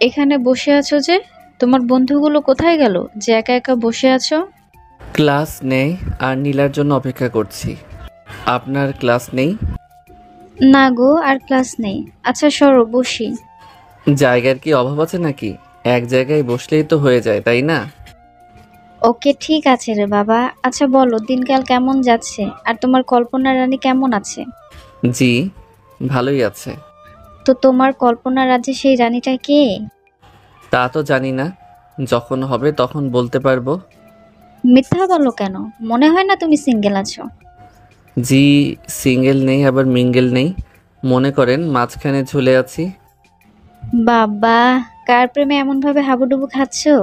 এখানে বসে আছো যে? তোমার বন্ধুগুলো কোথায় গেল যে একা একা বসে আছো? ক্লাস নেই আর নীলার জন্য অপেক্ষা করছি। আপনার ক্লাস নেই? না গো, আর ক্লাস নেই। আচ্ছা সরো, বসি। জায়গার কি অভাব আছে নাকি? এক জায়গায় বসলেই তো হয়ে যায়, তাই না? ওকে, ঠিক আছে রে বাবা। আচ্ছা বলো, দিনকাল কেমন যাচ্ছে? আর তোমার কল্পনা রানী কেমন আছে? জি, ভালোই আছে। তো তোমার কল্পনা রাজ্যে সেই রানীটা কে? তা তো জানি না, যখন হবে তখন বলতে পারবো। মিথ্যা বলো কেন? মনে হয় না তুমি সিঙ্গেল আছো। জি, সিঙ্গেল নেই আবার মিঙ্গেল নেই, মনে করেন মাঝখানে ঝুলে আছি। বাবা, কার প্রেমে এমন ভাবে হাবুডুবু খাচ্ছো?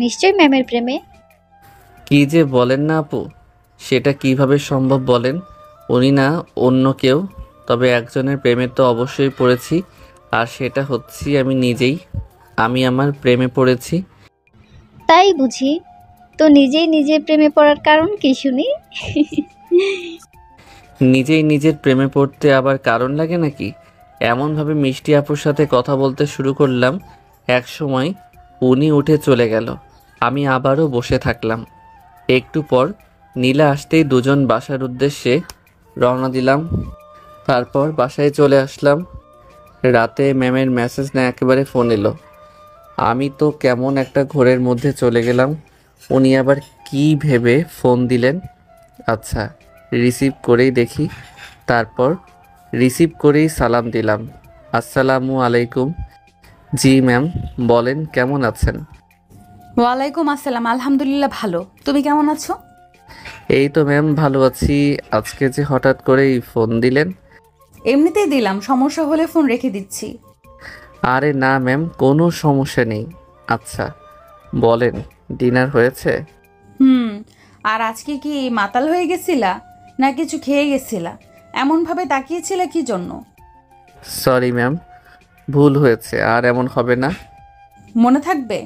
নিশ্চয়ই ম্যামের প্রেমে। কি যে বলেন না আপু, সেটা কিভাবে সম্ভব বলেন? উনি না, অন্য কেউ। তবে একজনের প্রেমে তো অবশ্যই পড়েছি, আর সেটা হচ্ছি আমি নিজেই। আমি আমার প্রেমে পড়েছি। তাই বুঝি? তো নিজেই নিজের প্রেমে পড়ার কারণ কি শুনি? নিজেই নিজের প্রেমে পড়তে আবার কারণ লাগে নাকি? এমনভাবে মিষ্টি আপুর সাথে কথা বলতে শুরু করলাম, এক সময় উনি উঠে চলে গেল। আমি আবারও বসে থাকলাম। একটু পর নীলা আসতেই দুজন বাসার উদ্দেশ্যে রওনা দিলাম। তারপর বাসায় চলে আসলাম। রাতে ম্যামের মেসেজ না একেবারে ফোন এলো। আমি তো কেমন একটা ঘোরের মধ্যে চলে গেলাম। উনি আবার কি ভেবে ফোন দিলেন। আচ্ছা, রিসিভ করেই দেখি। তারপর রিসিভ করেই সালাম দিলাম, আসসালামু আলাইকুম। জি ম্যাম, বলেন কেমন আছেন? ওয়ালাইকুম আসসালাম, আলহামদুলিল্লাহ ভালো। তুমি কেমন আছো? এই তো ম্যাম ভালো আছি। আজকে যে হঠাৎ করেই ফোন দিলেন? এমনিতেই দিলাম, সমস্যা হলে ফোন রেখে দিচ্ছি। আরে না ম্যাম, কোনো সমস্যা নেই। আচ্ছা বলেন, ডিনার হয়েছে? হুম। আর আজকে কি মাতাল হয়ে গেছিলা, না কিছু খেয়ে গেছিলা? এমনভাবে তাকিয়েছিলে কি জন্য? সরি ম্যাম, ভুল হয়েছে, আর এমন হবে না। মনে থাকবে?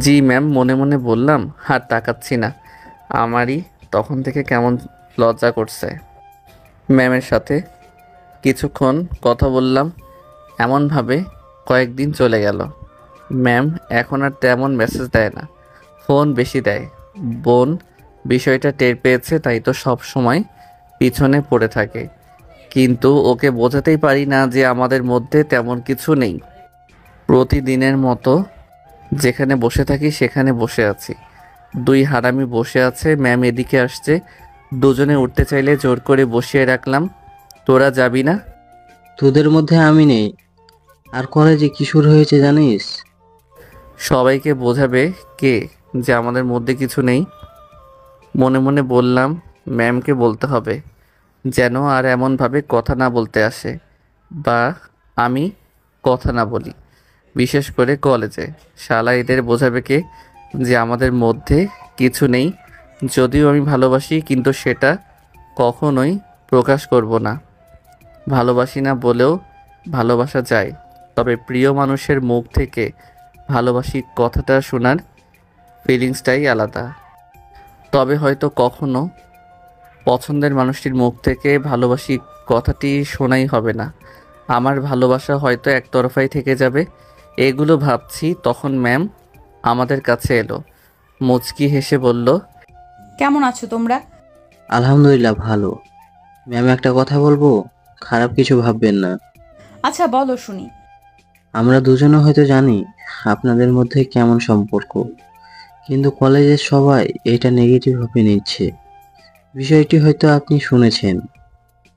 জি ম্যাম, মনে মনে বললাম, আর তাকাচ্ছি না। আমারই তখন থেকে কেমন লজ্জা করছে। ম্যামের সাথে কিছুক্ষণ কথা বললাম, এমনভাবে কয়েকদিন চলে গেল। ম্যাম এখন আর তেমন মেসেজ দেয় না, ফোন বেশি দেয়। বোন বিষয়টা টের পেয়েছে, তাই তো সব সময় পিছনে পড়ে থাকে। কিন্তু ওকে বোঝাতেই পারি না যে আমাদের মধ্যে তেমন কিছু নেই। প্রতিদিনের মতো যেখানে বসে থাকি সেখানে বসে আছি। দুই হারামি বসে আছে, ম্যাম এদিকে আসছে। দুজনে উঠতে চাইলে জোর করে বসিয়ে রাখলাম। তোরা যাবি না? তোদের মধ্যে আমি নেই। আর কলেজে কি শুরু হয়েছে জানিস? সবাইকে বোঝাবে কে যে আমাদের মধ্যে কিছু নেই? মনে মনে বললাম, ম্যামকে বলতে হবে যেন আর এমনভাবে কথা না বলতে আসে, বা আমি কথা না বলি, বিশেষ করে কলেজে। শালা এদের বোঝাবে কে যে আমাদের মধ্যে কিছু নেই? যদিও আমি ভালোবাসি, কিন্তু সেটা কখনোই প্রকাশ করব না। ভালোবাসি না বলেও ভালোবাসা যায়, তবে প্রিয় মানুষের মুখ থেকে ভালোবাসি কথাটা শোনার ফিলিংসটাই আলাদা। তবে হয়তো কখনো পছন্দের মানুষটির মুখ থেকে ভালোবাসি কথাটি শোনাই হবে না। আমার ভালোবাসা হয়তো একতরফাই থেকে যাবে। এগুলো ভাবছি, তখন ম্যাম আমাদের কাছে এলো। মুচকি হেসে বলল, কেমন আছো তোমরা? আলহামদুলিল্লাহ ভালো। ম্যাম একটা কথা বলবো, খারাপ কিছু ভাববেন না। আচ্ছা বলো শুনি। আমরা দুজনে হয়তো জানি আপনাদের মধ্যে কেমন সম্পর্ক, কিন্তু কলেজের সবাই এটা নেগেটিভ ভাবে নিচ্ছে। বিষয়টি হয়তো আপনি শুনেছেন।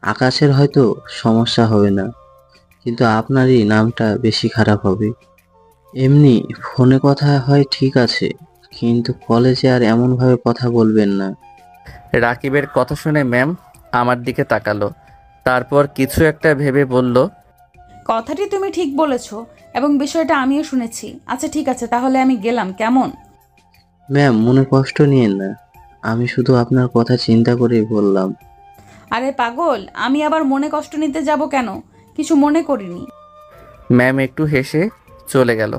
আকাশের হয়তো সমস্যা হবে না, কিন্তু আপনারই নামটা বেশি খারাপ হবে। এমনি ফোনে কথা হয় ঠিক আছে, কিন্তু কলেজে আর এমনভাবে কথা বলবেন না। রাকিবের কথা শুনে ম্যাম আমার দিকে তাকালো। তারপর কিছু একটা ভেবে বলল, কথাটি তুমি ঠিক বলেছো, এবং বিষয়টা আমিও শুনেছি। আচ্ছা ঠিক আছে, তাহলে আমি গেলাম, কেমন? ম্যাম মনে কষ্ট নিয়েন না, আমি শুধু আপনার কথা চিন্তা করেই বললাম। আরে পাগল, আমি আবার মনে কষ্ট নিতে যাব কেন? কিছু মনে করিনি। ম্যাম একটু হেসে চলে গেল।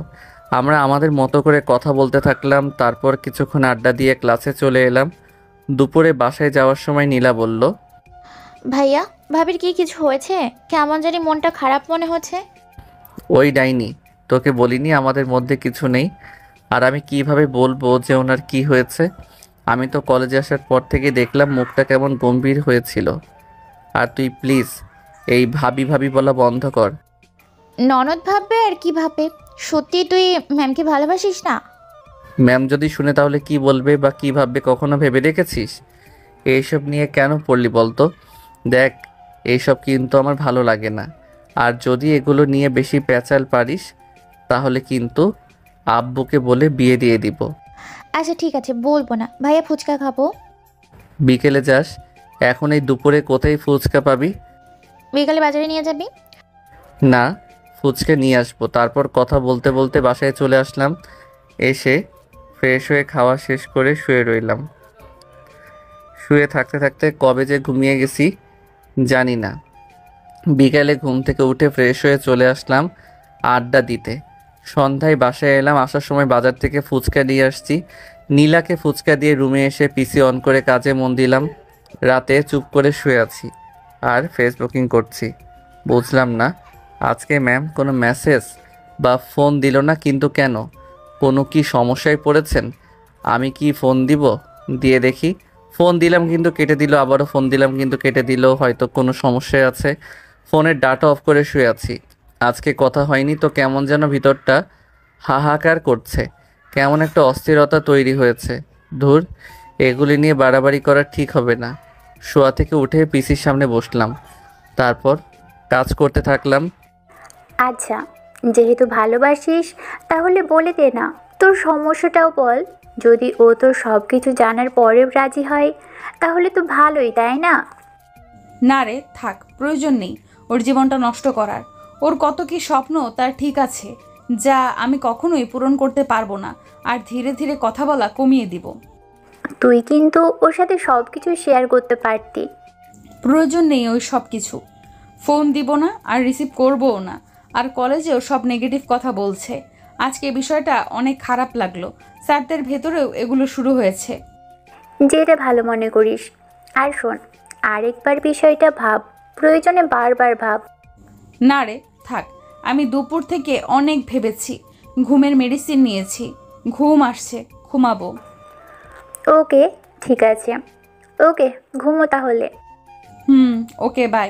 আমরা আমাদের মতো করে কথা বলতে থাকলাম। তারপর কিছুক্ষণ আড্ডা দিয়ে ক্লাসে চলে এলাম। দুপুরে বাসায় যাওয়ার সময় নীলা বলল, ভাইয়া, ভাবির কি কিছু হয়েছে? কেমন জানি মনটা খারাপ মনে হচ্ছে। ওই ডাইনি, তোকে বলিনি আমাদের মধ্যে কিছু নেই? আর আমি কিভাবে বলবো যে ওনার কি হয়েছে? আমি তো কলেজে আসার পর থেকে দেখলাম মুখটা কেমন গম্ভীর হয়েছিল। আর তুই প্লিজ এই ভাবি ভাবি বলা বন্ধ কর। ননদ ভাববে আর কি ভাববে? সত্যি তুই ম্যামকে ভালোবাসিস না? ম্যাম যদি শুনে তাহলে কি বলবে বা কি ভাববে কখনো ভেবে দেখেছিস? এইসব নিয়ে কেন পড়লি বলতো? দেখ, এইসব কিন্তু আমার ভালো লাগে না। আর যদি এগুলো নিয়ে বেশি প্যাচাল পারিস তাহলে কিন্তু আব্বুকে বলে বিয়ে দিয়ে দিব। আচ্ছা ঠিক আছে, বলবো না। ভাইয়া, ফুচকা খাবো। বিকেলে যাস। এখন এই দুপুরে কোথায় ফুচকা পাবি? বিকালে বাজারে নিয়ে যাবি? না, ফুচকা নিয়ে আসবো। তারপর কথা বলতে বলতে বাসায় চলে আসলাম। এসে ফ্রেশ হয়ে খাওয়া শেষ করে শুয়ে রইলাম। শুয়ে থাকতে থাকতে কবে যে ঘুমিয়ে গেছি জানি না। বিকালে ঘুম থেকে উঠে ফ্রেশ হয়ে চলে আসলাম আড্ডা দিতে। সন্ধ্যায় বাসায় এলাম। আসার সময় বাজার থেকে ফুচকা নিয়ে আসছি। নীলাকে ফুচকা দিয়ে রুমে এসে পিসি অন করে কাজে মন দিলাম। রাতে চুপ করে শুয়ে আছি আর ফেসবুকিং করছি। বুঝলাম না আজকে ম্যাম কোনো মেসেজ বা ফোন দিল না, কিন্তু কেন? কোনো কি সমস্যায় পড়েছেন? আমি কি ফোন দিব? দিয়ে দেখি। ফোন দিলাম কিন্তু কেটে দিল, আবারও ফোন দিলাম কিন্তু কেটে দিল। হয়তো কোনো সমস্যায় আছে। ফোনের ডাটা অফ করে শুয়ে আছি। আজকে কথা হয়নি তো কেমন যেন ভিতরটা হাহাকার করছে। কেমন একটা অস্থিরতা তৈরি হয়েছে। ধুর, এগুলি নিয়ে বাড়াবাড়ি করা ঠিক হবে না। শোয়া থেকে উঠে পিসির সামনে বসলাম। তারপর কাজ করতে থাকলাম। আচ্ছা, যেহেতু ভালোবাসিস তাহলে বলে দে না, তোর সমস্যাটাও বল। যদি ও তোর সব কিছু জানার পরেও রাজি হয় তাহলে তো ভালোই, তাই না? না রে, থাক, প্রয়োজন নেই ওর জীবনটা নষ্ট করার। ওর কত কি স্বপ্ন তার ঠিক আছে, যা আমি কখনোই পূরণ করতে পারবো না। আর ধীরে ধীরে কথা বলা কমিয়ে দিব। তুই কিন্তু ওর সাথে সব কিছু শেয়ার করতে পারতি। প্রয়োজন নেই ওই সব কিছু। ফোন দিব না আর রিসিভ করবও না। আর কলেজেও সব নেগেটিভ কথা বলছে। আজকে এই বিষয়টা অনেক খারাপ লাগলো। স্যারদের ভেতরেও এগুলো শুরু হয়েছে। যেটা ভালো মনে করিস। আর শোন, আরেকবার বিষয়টা ভাব, প্রয়োজনে বারবার ভাব। না রে, থাক। আমি দুপুর থেকে অনেক ভেবেছি, ঘুমের মেডিসিন নিয়েছি। ঘুম আসছে, ঘুমাবো। ওকে, ঠিক আছে। ওকে, ঘুমো তাহলে। ওকে, বাই।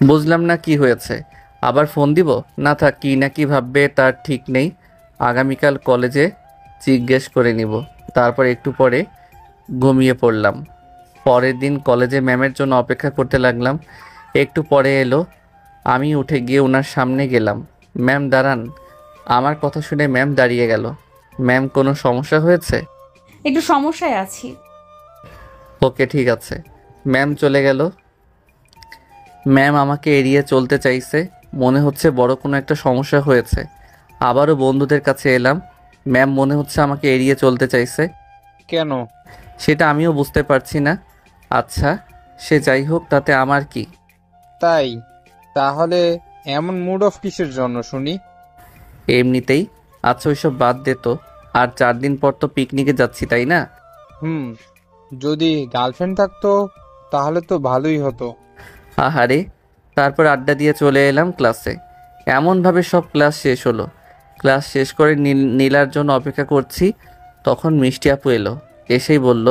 বুঝলাম না কি হয়েছে। আবার ফোন দিব? না থাক, কি না কি ভাববে তার ঠিক নেই। আগামীকাল কলেজে জিজ্ঞেস করে নিব। তারপর একটু পরে ঘুমিয়ে পড়লাম। পরের দিন কলেজে ম্যামের জন্য অপেক্ষা করতে লাগলাম। একটু পরে এলো। আমি উঠে গিয়ে ওনার সামনে গেলাম। ম্যাম দাঁড়ান। আমার কথা শুনে ম্যাম দাঁড়িয়ে গেল। ম্যাম, কোনো সমস্যা হয়েছে? একটু সমস্যায় আছি। ওকে, ঠিক আছে। ম্যাম চলে গেল। ম্যাম আমাকে এড়িয়ে চলতে চাইছে। মনে হচ্ছে বড় কোনো একটা সমস্যা হয়েছে। আবারও বন্ধুদের কাছে এলাম। ম্যাম মনে হচ্ছে আমাকে এড়িয়ে চলতে চাইছে। কেন? সেটা আমিও বুঝতে পারছি না। আচ্ছা, সে যাই হোক, তাতে আমার কি? তাই? তাহলে এমন মুড অফ কিসের জন্য শুনি? এমনিতেই। আচ্ছা, ওইসব বাদ দে তো। আর 4 দিন পর তো পিকনিকে যাচ্ছি, তাই না? যদি গার্লফ্রেন্ড থাকতো তাহলে তো ভালোই হতো। আহারে। তারপর আড্ডা দিয়ে চলে এলাম ক্লাসে। এমনভাবে সব ক্লাস শেষ হলো। ক্লাস শেষ করে নীলার জন্য অপেক্ষা করছি। তখন মিষ্টি আপু এলো। এসেই বলল,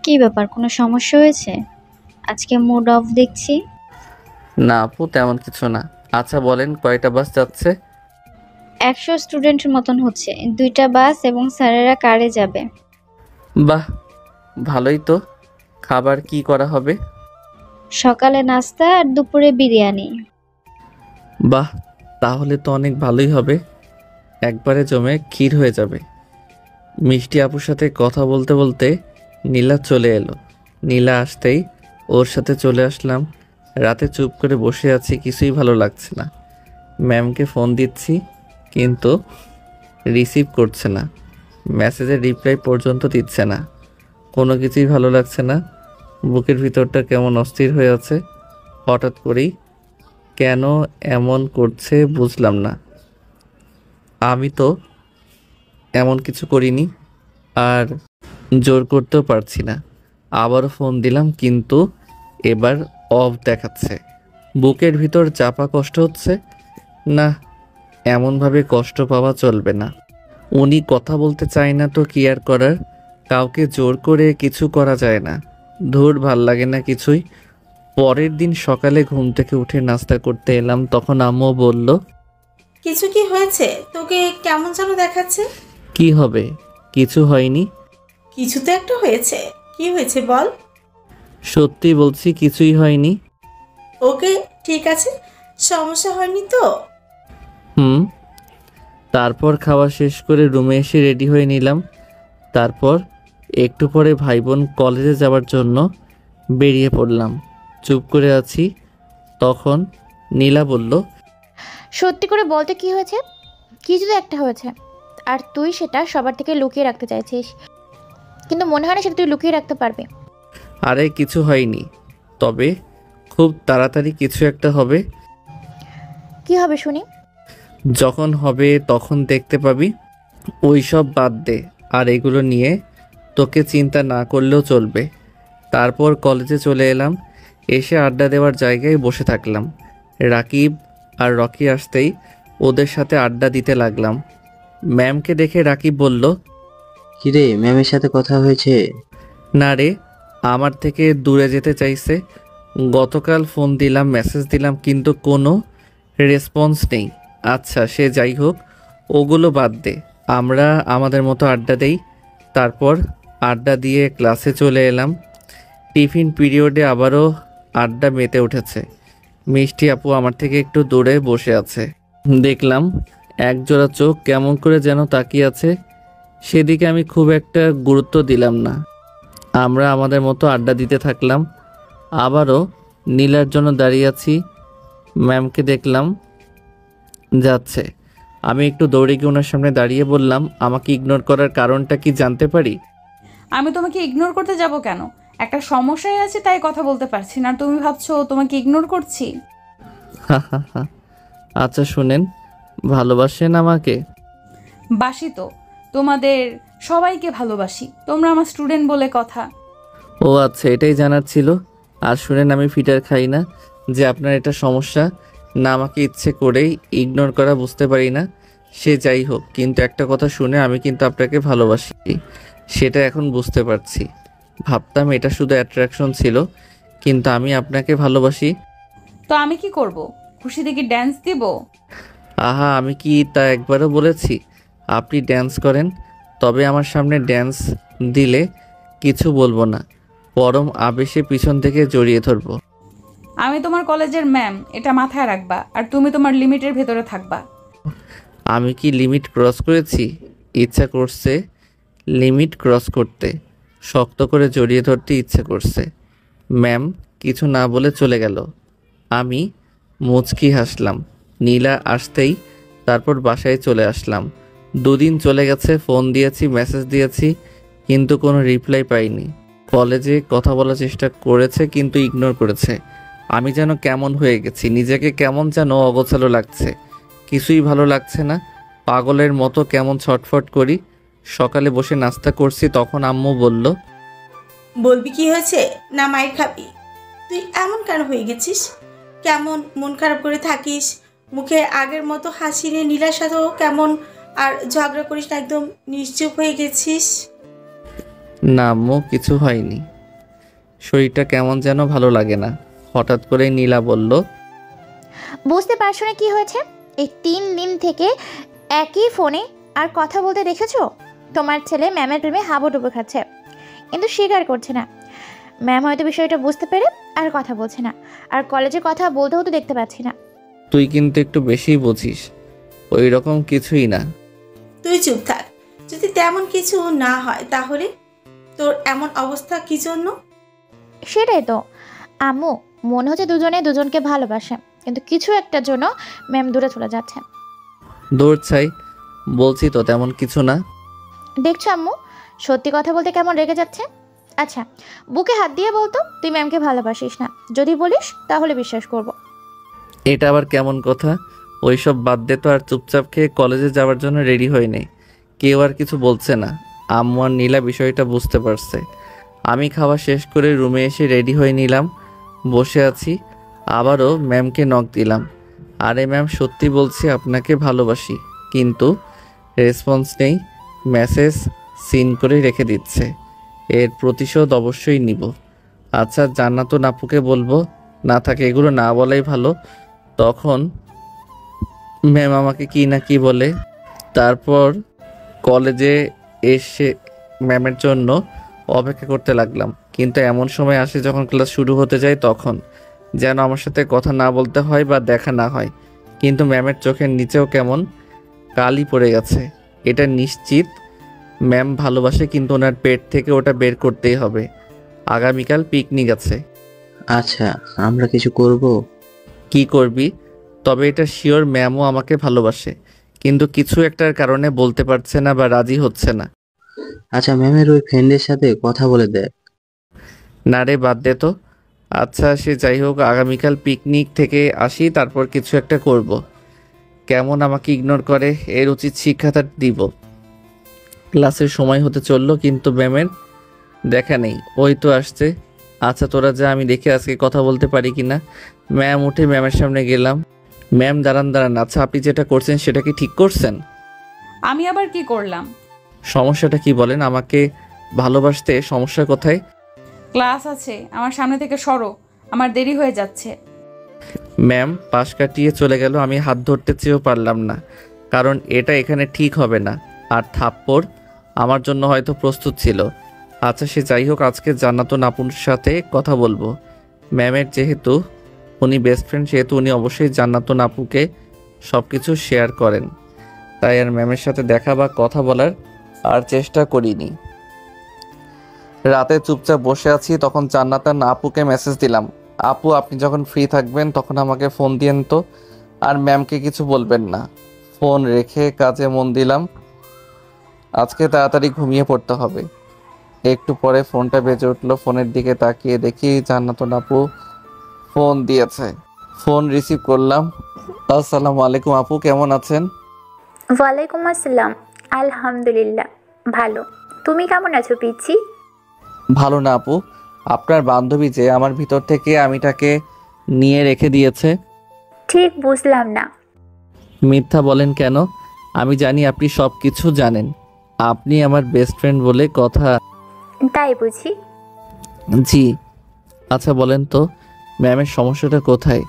কি ব্যাপার, কোনো সমস্যা হয়েছে? আজকে মুড অফ দেখছি। না আপু, তেমন কিছু না। আচ্ছা বলেন, কয়টা বাস যাচ্ছে? 100 স্টুডেন্টের মতন হচ্ছে। 2টা বাস এবং স্যারেরা কারে যাবে। বাহ, ভালোই তো। খাবার কি করা হবে? সকালে নাস্তা আর দুপুরে বিরিয়ানি। বাহ, তাহলে তো অনেক ভালোই হবে। একবারে জমে ক্ষীর হয়ে যাবে। মিষ্টি আপুর সাথে কথা বলতে বলতে নীলা চলে এলো। নীলা আসতেই ওর সাথে চলে আসলাম। রাতে চুপ করে বসে আছি, কিছুই ভালো লাগছে না। ম্যামকে ফোন দিচ্ছি কিন্তু রিসিভ করছে না। মেসেজের রিপ্লাই পর্যন্ত দিচ্ছে না। কোনো কিছুই ভালো লাগছে না। বুকের ভিতরটা কেমন অস্থির হয়ে আছে। হঠাৎ করেই কেন এমন করছে বুঝলাম না। আমি তো এমন কিছু করিনি, আর জোর করতেও পারছি না। আবারও ফোন দিলাম কিন্তু এবার অফ দেখাচ্ছে। বুকের ভিতর চাপা কষ্ট হচ্ছে। না, এমনভাবে কষ্ট পাওয়া চলবে না। উনি কথা বলতে চায় না তো কি আর করার, কাউকে জোর করে কিছু করা যায় না। ধুর, ভাল লাগে না কিছুই। পরের দিন সকালে ঘুম থেকে উঠে নাস্তা করতে এলাম, তখন আম্মু বলল, কিছু কি হয়েছে? তোকে কেমন যেন দেখাচ্ছে। কি হবে? কিছু হয়নি। কিছু তো একটা হয়েছে। কি হয়েছে বল। সত্যি বলছি, কিছুই হয়নি। ওকে, ঠিক আছে, সমস্যা হয়নি তো? হুম। তারপর খাওয়া শেষ করে রুমে এসে রেডি হয়ে নিলাম। তারপর একটু পরে ভাই বোন কলেজে যাওয়ার জন্য বেরিয়ে পড়লাম। চুপ করে আছি, তখন নীলা বলল, সত্যি করে বলতে কি হয়েছে? কিছু তো একটা হয়েছে, আর তুই সেটা সবার থেকে লুকিয়ে রাখতে চাইছিস, কিন্তু মনে হয় না সেটা তুই লুকিয়ে রাখতে পারবি। আরে কিছু হয়নি, তবে খুব তাড়াতাড়ি কিছু একটা হবে। কি হবে শুনি? যখন হবে তখন দেখতে পাবি। ওই সব বাদ দে, আর এগুলো নিয়ে তোকে চিন্তা না করলেও চলবে। তারপর কলেজে চলে এলাম। এসে আড্ডা দেওয়ার জায়গায় বসে থাকলাম। রাকিব আর রকি আসতেই ওদের সাথে আড্ডা দিতে লাগলাম। ম্যামকে দেখে রাকিব বলল, কিরে, ম্যামের সাথে কথা হয়েছে? না রে, আমার থেকে দূরে যেতে চাইছে। গতকাল ফোন দিলাম, মেসেজ দিলাম, কিন্তু কোনো রেসপন্স নেই। আচ্ছা, সে যাই হোক, ওগুলো বাদ দে, আমরা আমাদের মতো আড্ডা দেই। তারপর আড্ডা দিয়ে ক্লাসে চলে এলাম। টিফিন পিরিয়ডে আবারও আড্ডা মেতে উঠেছে। মিষ্টি আপু আমার থেকে একটু দূরে বসে আছে। দেখলাম একজোড়া চোখ কেমন করে যেন তাকিয়ে আছে। সেদিকে আমি খুব একটা গুরুত্ব দিলাম না। আমরা আমাদের মতো আড্ডা দিতে থাকলাম। আবারও নীলার জন্য দাঁড়িয়ে আছি। ম্যামকে দেখলাম যাচ্ছে। আমি একটু দৌড়ে গিয়ে ওনার সামনে দাঁড়িয়ে বললাম, আমাকে ইগনোর করার কারণটা কি জানতে পারি? আমি তোমাকে ইগনোর করতে যাব কেন? একটা সমস্যায় আছে তাই কথা বলতে পারছি না, আর তুমি ভাবছো তোমাকে ইগনোর করছি? হা হা হা। আচ্ছা শুনেন, ভালোবাসেন আমাকে? বাসি তো, তোমাদের সবাইকে ভালোবাসি। তোমরা আমার স্টুডেন্ট বলে কথা। ও আচ্ছা, এটাই জানার ছিল। আর শুনেন, আমি ফিটার খাই না যে আপনার এটা সমস্যা না। আমাকে ইচ্ছে করেই ইগনোর করা বুঝতে পারি না। সে যাই হোক, কিন্তু একটা কথা শুনে, আমি কিন্তু আপনাকে ভালোবাসি, সেটা এখন বুঝতে পারছি। ভাবতাম এটা শুধু অ্যাট্রাকশন ছিল, কিন্তু আমি আপনাকে ভালোবাসি। তো আমি কি করব? খুশি দেখি ড্যান্স দিব? আহা, আমি কি তা একবারও বলেছি আপনি ড্যান্স করেন? তবে আমার সামনে ড্যান্স দিলে কিছু বলবো না, পরম আবেশে পিছন থেকে জড়িয়ে ধরবো। আমি তোমার কলেজের ম্যাম, এটা মাথায় রাখবা, আর তুমি তোমার লিমিটের ভেতরে থাকবা। আমি কি লিমিট ক্রস করেছি? ইচ্ছা করছে লিমিট ক্রস করতে, শক্ত করে জড়িয়ে ধরতে ইচ্ছে করছে। ম্যাম কিছু না বলে চলে গেল। আমি মুচকি হাসলাম। নীলা আসতেই তারপর বাসায় চলে আসলাম। দুদিন চলে গেছে, ফোন দিয়েছি, মেসেজ দিয়েছি, কিন্তু কোনো রিপ্লাই পাইনি। কলেজে কথা বলার চেষ্টা করেছে, কিন্তু ইগনোর করেছে। আমি যেন কেমন হয়ে গেছি, নিজেকে কেমন যেন অগোছালো লাগছে, কিছুই ভালো লাগছে না। পাগলের মতো কেমন ছটফট করি। সকালে বসে নাস্তা করছি, তখন আম্মু বলল, বলবি কি হয়েছে না মাইর খাবি? তুই এমন কেন হয়ে গেছিস? কেমন মন খারাপ করে থাকিস? মুখে আগের মতো হাসি নেই। নীলার সাথেও কেমন আর ঝগড়া করিস না, একদম নিশ্চুপ হয়ে গেছিস। না আম্মু, কিছু হয়নি। শরীরটা কেমন যেন ভালো লাগে না। হঠাৎ করে নীলা বলল, বুঝতে পারছো না কি হয়েছে? এই 3 দিন থেকে একই ফোনে আর কথা বলতে দেখেছো? তোমার ছেলে ম্যামের প্রেমে হাবুডুবু খাচ্ছে, কিন্তু স্বীকার করছে না। ম্যাম হয়তো বিষয়টা বুঝতে পেরে আর কথা বলছে না, আর কলেজে কথা বলতেও তো দেখতে পাচ্ছি না। তুই কিন্তু একটু বেশিই বুঝিস। ওই রকম কিছুই না। তুই চুপ থাক। যদি তেমন কিছু না হয় তাহলে তোর এমন অবস্থা কি জন্য? সেটাই তো আম্মু, মনে হচ্ছে দুজনে দুজনকে ভালোবাসে, কিন্তু কিছু একটার জন্য ম্যাম দূরে চলে যাচ্ছে। দৌড় ছাই, বলছি তো তেমন কিছু না। দেখছো আম্মু, সত্যি কথা বলতে কেমন রেগে যাচ্ছে। আচ্ছা, বুকে হাত দিয়ে বলতো তুই ম্যামকে ভালোবাসিস না। যদি বলিস তাহলে বিশ্বাস করব। এটা আবার কেমন কথা? ওইসব বাদ দে তো, আর চুপচাপ খেয়ে কলেজে যাওয়ার জন্য রেডি হয়ে নেই। কেউ আর কিছু বলছে না। আম্মু আর নীলা বিষয়টা বুঝতে পারছে। আমি খাওয়া শেষ করে রুমে এসে রেডি হয়ে নিলাম। বসে আছি, আবারও ম্যামকে নক দিলাম। আরে ম্যাম, সত্যি বলছি আপনাকে ভালোবাসি, কিন্তু রেসপন্স নেই। মেসেজ সিন করে রেখে দিচ্ছে। এর প্রতিশোধ অবশ্যই নিব। আচ্ছা, জান্নাতুন আপুকে বলবো? না থাকে এগুলো না বলাই ভালো। তখন ম্যাম আমাকে কি না কি বলে। তারপর কলেজে এসে ম্যামের জন্য অপেক্ষা করতে লাগলাম, কিন্তু এমন সময় আসে যখন ক্লাস শুরু হতে যায়, তখন যেন আমার সাথে কথা না বলতে হয় বা দেখা না হয়। কিন্তু ম্যামের চোখের নিচেও কেমন কালি পড়ে গেছে। এটা নিশ্চিত ম্যাম ভালোবাসে, কিন্তু ওনার পেট থেকে ওটা বের করতেই হবে। আগামীকাল পিকনিক আছে। আচ্ছা, আমরা কিছু করব? কি করবি? তবে এটা শিওর ম্যামও আমাকে ভালোবাসে, কিন্তু কিছু একটার কারণে বলতে পারছে না বা রাজি হচ্ছে না। আচ্ছা, ম্যামের ওই ফ্রেন্ডের সাথে কথা বলে দেখ। না রে, বাদ দে তো। আচ্ছা, সে যাই হোক, আগামীকাল পিকনিক থেকে আসি, তারপর কিছু একটা করব। কেমন আমাকে ইগনোর করে, এর উচিত শিক্ষাটা দিব। ক্লাসের সময় হতে চললো, কিন্তু ম্যামের দেখা নেই। ওই তো আসছে। আচ্ছা তোরা যা, আমি দেখে আজকে কথা বলতে পারি কিনা। ম্যাম উঠে ম্যামের সামনে গেলাম। ম্যাম দাঁড়ান দাঁড়ান, আচ্ছা আপনি যেটা করছেন সেটা কি ঠিক করছেন? আমি আবার কি করলাম? সমস্যাটা কি বলেন? আমাকে ভালোবাসতে সমস্যা কোথায়? ক্লাস আছে, আমার সামনে থেকে সরো, আমার দেরি হয়ে যাচ্ছে। ম্যাম পাশ কাটিয়ে চলে গেল। আমি হাত ধরতে চেয়েও পারলাম না, কারণ এটা এখানে ঠিক হবে না। আর থাপ্পড় আমার জন্য হয়তো প্রস্তুত ছিল। আচ্ছা সে যাই হোক, আজকে জান্নাতুন আপুর সাথে কথা বলবো। ম্যামের যেহেতু উনি বেস্ট ফ্রেন্ড, সেহেতু উনি অবশ্যই জান্নাতুন আপুকে সব কিছু শেয়ার করেন। তাই আর ম্যামের সাথে দেখা বা কথা বলার আর চেষ্টা করিনি। রাতে চুপচাপ বসে আছি, তখন জান্নাতুন আপুকে মেসেজ দিলাম, আপু আপনি যখন ফ্রি থাকবেন তখন আমাকে ফোন দিয়েন তো, আর ম্যামকে কিছু বলবেন না। ফোন রেখে কাজে মন দিলাম। আজকে তাড়াতাড়ি ঘুমিয়ে পড়তে হবে। একটু পরে ফোনটা বেজে উঠলো। ফোনের দিকে তাকিয়ে দেখি জান্নাতুন আপু ফোন দিয়েছে। ফোন রিসিভ করলাম। আসসালামু আলাইকুম আপু, কেমন আছেন? ওয়ালাইকুম আসসালাম। আলহামদুলিল্লাহ ভালো। তুমি কেমন আছো পিচ্ছি? ভালো না আপু, আপনার বান্ধবী যে আমার ভিতর থেকে আমিটাকে নিয়ে রেখে দিয়েছে। ঠিক বুঝলাম না। মিথ্যা বলেন কেন? আমি জানি আপনি সব কিছু জানেন। আপনি আমার বেস্ট ফ্রেন্ড বলে কথা। তাই বুঝি? জি। আচ্ছা বলেন তো, ম্যামের সমস্যাটা কোথায়?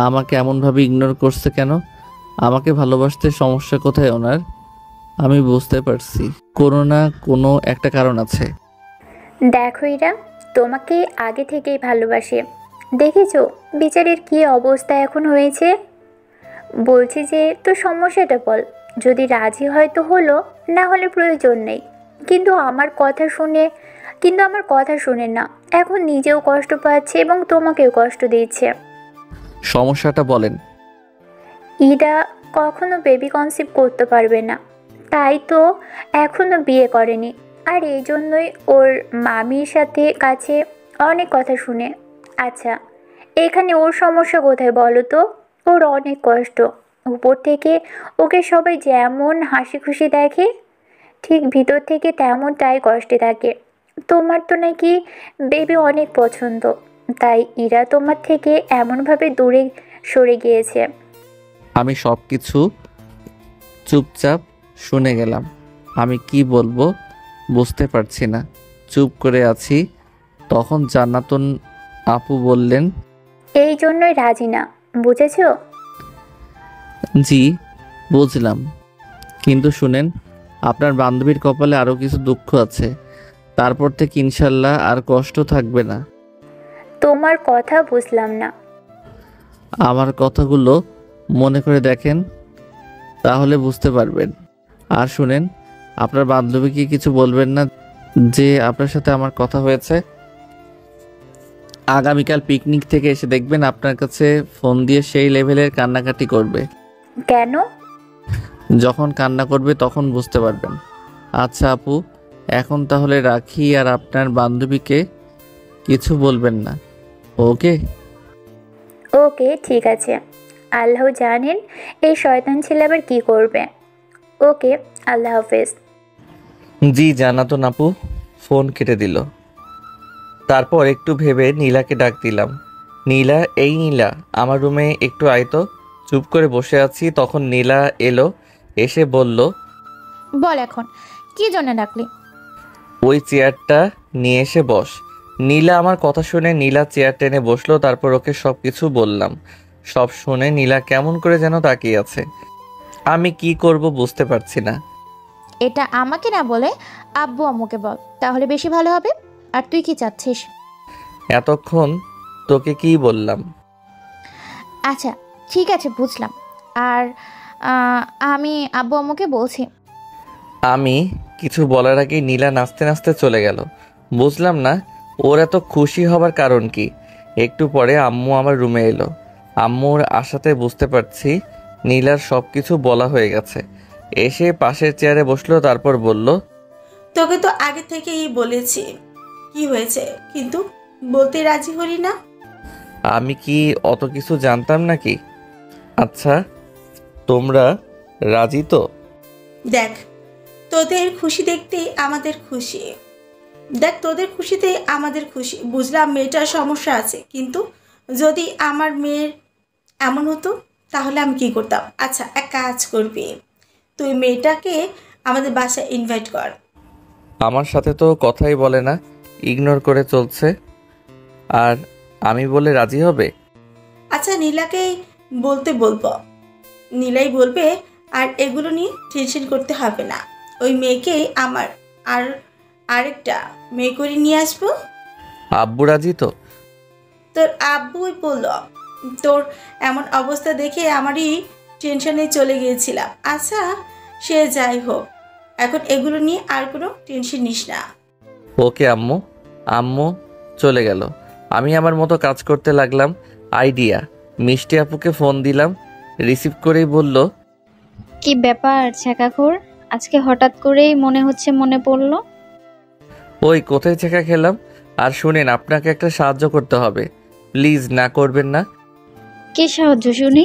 আমাকে এমনভাবে ইগনোর করছে কেন? আমাকে ভালোবাসতে সমস্যা কোথায় ওনার? আমি বুঝতে পারছি কোনো না কোনো একটা কারণ আছে। দেখো ইরা, তোমাকে আগে থেকেই ভালোবাসে। দেখেছো বিচারের কি অবস্থা এখন হয়েছে? বলছি যে তোর সমস্যাটা বল, যদি রাজি হয় তো হলো, না হলে প্রয়োজন নেই। কিন্তু আমার কথা শুনে না, এখন নিজেও কষ্ট পাচ্ছে এবং তোমাকেও কষ্ট দিচ্ছে। সমস্যাটা বলেন। ইরা কখনো বেবি কনসিভ করতে পারবে না, তাই তো এখনো বিয়ে করেনি। আর এই জন্যই ওর মামির কাছে অনেক কথা শুনে। আচ্ছা, এখানে ওর সমস্যা কোথায় বলো তো? ওর অনেক কষ্ট। উপর থেকে ওকে সবাই যেমন হাসি খুশি দেখে, ঠিক ভিতর থেকে তেমনটাই কষ্টে থাকে। তোমার তো নাকি বেবি অনেক পছন্দ, তাই ইরা তোমার থেকে এমনভাবে দূরে সরে গিয়েছে। আমি সব কিছু চুপচাপ শুনে গেলাম। আমি কি বলবো বুঝতে পারছি না, চুপ করে আছি। তখন জান্নাতুন আপু বললেন, এই জন্যই রাজি না, বুঝেছো? জি বুঝলাম, কিন্তু শুনেন, আপনার বান্ধবীর কপালে আরও কিছু দুঃখ আছে। তারপর থেকে ইনশাল্লাহ আর কষ্ট থাকবে না। তোমার কথা বুঝলাম না। আমার কথাগুলো মনে করে দেখেন, তাহলে বুঝতে পারবেন। আর শুনেন, আপনার বান্ধবীকে কিছু বলবেন না যে আপনার সাথে আমার কথা হয়েছে। আগামীকাল পিকনিক থেকে এসে দেখবেন আপনার কাছে ফোন দিয়ে সেই লেভেলের কান্নাকাটি করবে। কেন? যখন কান্না করবে তখন বুঝতে পারবেন। আচ্ছা আপু, এখন তাহলে রাখি, আর আপনার বান্ধবীকে কিছু বলবেন না, ওকে? ওকে ঠিক আছে। আল্লাহ জানেন এই শয়তান ছেলে আবার কি করবে। ওকে, আল্লাহ হাফেজ। জি জান্নাতুন আপু ফোন কেটে দিল। তারপর একটু ভেবে নীলাকে ডাক দিলাম। নীলা, এই নীলা, আমার রুমে একটু আয় তো। চুপ করে বসে আছি, তখন নীলা এলো, এসে বলল, বল এখন কি জন্য ডাকলি? ওই চেয়ারটা নিয়ে এসে বস। নীলা আমার কথা শুনে নীলা চেয়ার টেনে বসলো, তারপর ওকে সব কিছু বললাম। সব শুনে নীলা কেমন করে যেন তাকিয়ে আছে। আমি কি করব বুঝতে পারছি না। এটা আমাকে না বলে আব্বু আম্মুকে বল, তাহলে বেশি ভালো হবে। আর তুই কি চাচ্ছিস? এতক্ষণ তোকে কি বললাম? আচ্ছা ঠিক আছে, বুঝলাম। আর আমি আব্বু আম্মুকে বলছি। আমি কিছু বলার আগে নীলা নাচতে নাচতে চলে গেল। বুঝলাম না ওর এত খুশি হবার কারণ কি। একটু পরে আম্মু আমার রুমে এলো। আম্মুর আশাতে বুঝতে পারছি নীলার সব কিছু বলা হয়ে গেছে। এসে পাশের চেয়ারে বসলো, তারপর বলল, তোকে তো আগে থেকেই বলেছি কি হয়েছে, কিন্তু বলতে রাজি হলি না। আমি কি অত কিছু জানতাম নাকি? আচ্ছা, তোমরা রাজি তো? দেখ, তোদের খুশি দেখতেই আমাদের খুশি। দেখ, তোদের খুশিতে আমাদের খুশি। বুঝলাম মেয়েটার সমস্যা আছে, কিন্তু যদি আমার মেয়ের এমন হতো তাহলে আমি কি করতাম? আচ্ছা, এক কাজ করবি, তুই মেয়েটাকে আমাদের বাসায় ইনভাইট কর। আমার সাথে তো কথাই বলে না, ইগনোর করে চলছে। আর আমি বলে রাজি হবে? আচ্ছা, নীলাকেই বলতে বলবো, নীলাই বলবে। আর এগুলো নিয়ে টেনশন করতে হবে না। ওই মেয়েকেই আমার আর আরেকটা মেয়ে করে নিয়ে আসবো। আব্বু রাজি তো? তোর আব্বুই বলল। তোর এমন অবস্থা দেখে আমারই টেনশনে চলে গিয়েছিলাম। আচ্ছা, সে যাই হোক, এখন এগুলো নিয়ে আর কোনো টেনশন নিস না। ওকে আম্মু। আম্মু চলে গেল। আমি আমার মতো কাজ করতে লাগলাম। আইডিয়া, মিষ্টি আপুকে ফোন দিলাম। রিসিভ করেই বলল, কি ব্যাপার ছ্যাঁকাখোর, আজকে হঠাৎ করেই মনে হচ্ছে মনে পড়লো? ওই কোথায় ছেঁকা খেলাম। আর শুনেন, আপনাকে একটা সাহায্য করতে হবে, প্লিজ না করবেন না। কি সাহায্য শুনি?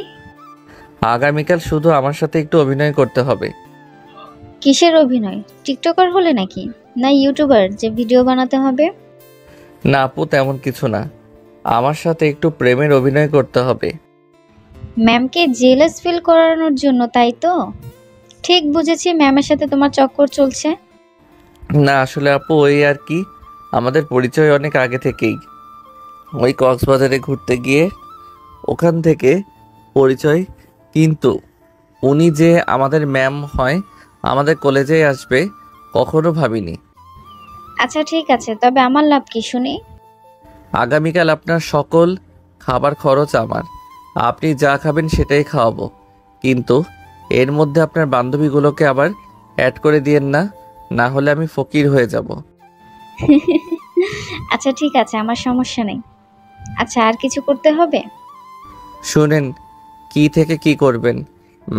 আগামীকাল শুধু আমার সাথে একটু অভিনয় করতে হবে। কিসের অভিনয়? টিকটকার হলে নাকি, না ইউটিউবার যে ভিডিও বানাতে হবে? না আপু, তেমন কিছু না। আমার সাথে একটু প্রেমের অভিনয় করতে হবে। ম্যামকে জেলাস ফিল করানোর জন্য, তাই তো? ঠিক বুঝেছি, ম্যামের সাথে তোমার চক্কর চলছে। না আসলে আপু, ওই আর কি, আমাদের পরিচয় অনেক আগে থেকেই। ওই কক্সবাজারে ঘুরতে গিয়ে ওখান থেকে পরিচয়। কিন্তু উনি যে আমাদের ম্যাম হয়, আমাদের কলেজে আসবে, কখনো ভাবিনি। আচ্ছা ঠিক আছে, তবে আমার লাভ কি শুনি? আগামীকাল আপনার সকল খাবার খরচ আমার। আপনি যা খাবেন সেটাই খাওয়াবো। কিন্তু এর মধ্যে আপনার বান্ধবীগুলোকে আবার অ্যাড করে দিয়েন না, না হলে আমি ফকির হয়ে যাব। আচ্ছা ঠিক আছে, আমার সমস্যা নেই। আচ্ছা, আর কিছু করতে হবে? শুনেন, কি থেকে কি করবেন,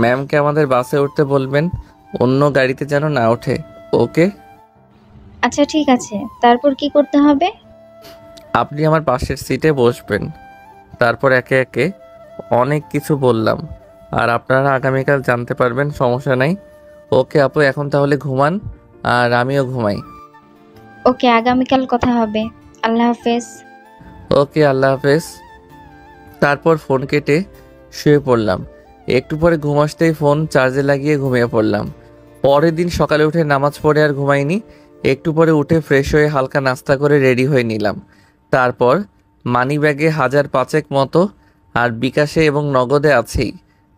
ম্যামকে আমাদের বাসে উঠতে বলবেন, অন্য গাড়িতে যেন না ওঠে। ওকে? আচ্ছা ঠিক আছে, তারপর কি করতে হবে? আপনি আমার পাশের সিটে বসবেন। তারপর একে একে অনেক কিছু বললাম, আর আপনারা আগামীকাল জানতে পারবেন, সমস্যা নাই। ওকে আপু, এখন তাহলে ঘুমান, আর আমিও ঘুমাই। ওকে, আগামীকাল কথা হবে। আল্লাহ হাফেজ। ওকে, আল্লাহ হাফেজ। তারপর ফোন কেটে শুয়ে পড়লাম। একটু পরে ঘুম আসতেই ফোন চার্জে লাগিয়ে ঘুমিয়ে পড়লাম। পরের দিন সকালে উঠে নামাজ পড়ে আর ঘুমাইনি। একটু পরে উঠে ফ্রেশ হয়ে হালকা নাস্তা করে রেডি হয়ে নিলাম। তারপর মানি ব্যাগে 1,000 মতো, আর বিকাশে এবং নগদে আছেই।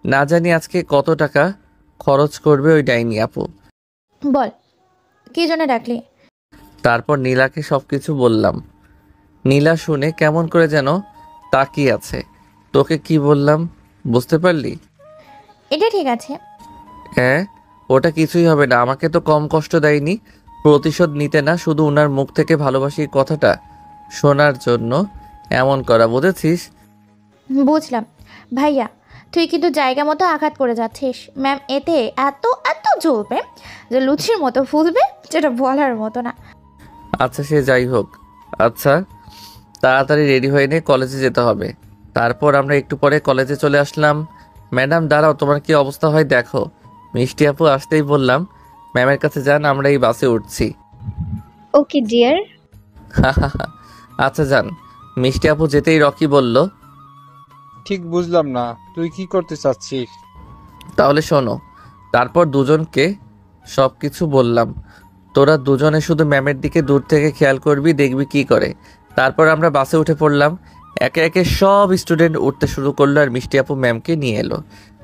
না জানি আজকে কত টাকা খরচ করবে ওই ডাইনি আপু। বল কি জন্য ডাকলি? তারপর নীলাকে সব কিছু বললাম। নীলা শুনে কেমন করে যেন তাকিয়ে আছে। তোকে কি বললাম বুঝতে পারলি? এটা ঠিক আছে। হ্যাঁ, ওটা কিছুই হবে না। আমাকে তো কম কষ্ট দেয়নি। প্রতিশোধ নিতে না, শুধু উনার মুখ থেকে ভালোবাসি কথাটা শোনার জন্য এমন করা, বুঝেছিস? বুঝলাম। ভাইয়া, তুই কিন্তু জায়গা মতো আঘাত করে যাচ্ছিস। ম্যাম এতে এত এত জ্বলবে যে লুচির মতো ফুলবে, যেটা বলার মতো না। আচ্ছা সে যাই হোক। আচ্ছা তাড়াতাড়ি রেডি হয়ে নে, কলেজে যেতে হবে। তারপর আমরা একটু পরে কলেজে চলে আসলাম। ম্যাডাম দাঁড়াও, তোমার কি অবস্থা হয় দেখো। মিষ্টি আপু আসতেই বললাম, ম্যামের কাছে যান, আমরা এই বাসে উঠছি। Okay dear. আচ্ছা যান। মিষ্টি আপু যেতেই রকি বলল, ঠিক বুঝলাম না, তুই কি করতে চাচ্ছিস? তাহলে শোনো। তারপর দুজনকে সব কিছু বললাম। তোরা দুজনে শুধু ম্যামের দিকে দূর থেকে খেয়াল করবি, দেখবি কি করে। তারপর আমরা বাসে উঠে পড়লাম। একে একে সব স্টুডেন্ট উঠতে শুরু করলো আর মিষ্টি আপু ম্যামকে নিয়ে এলো।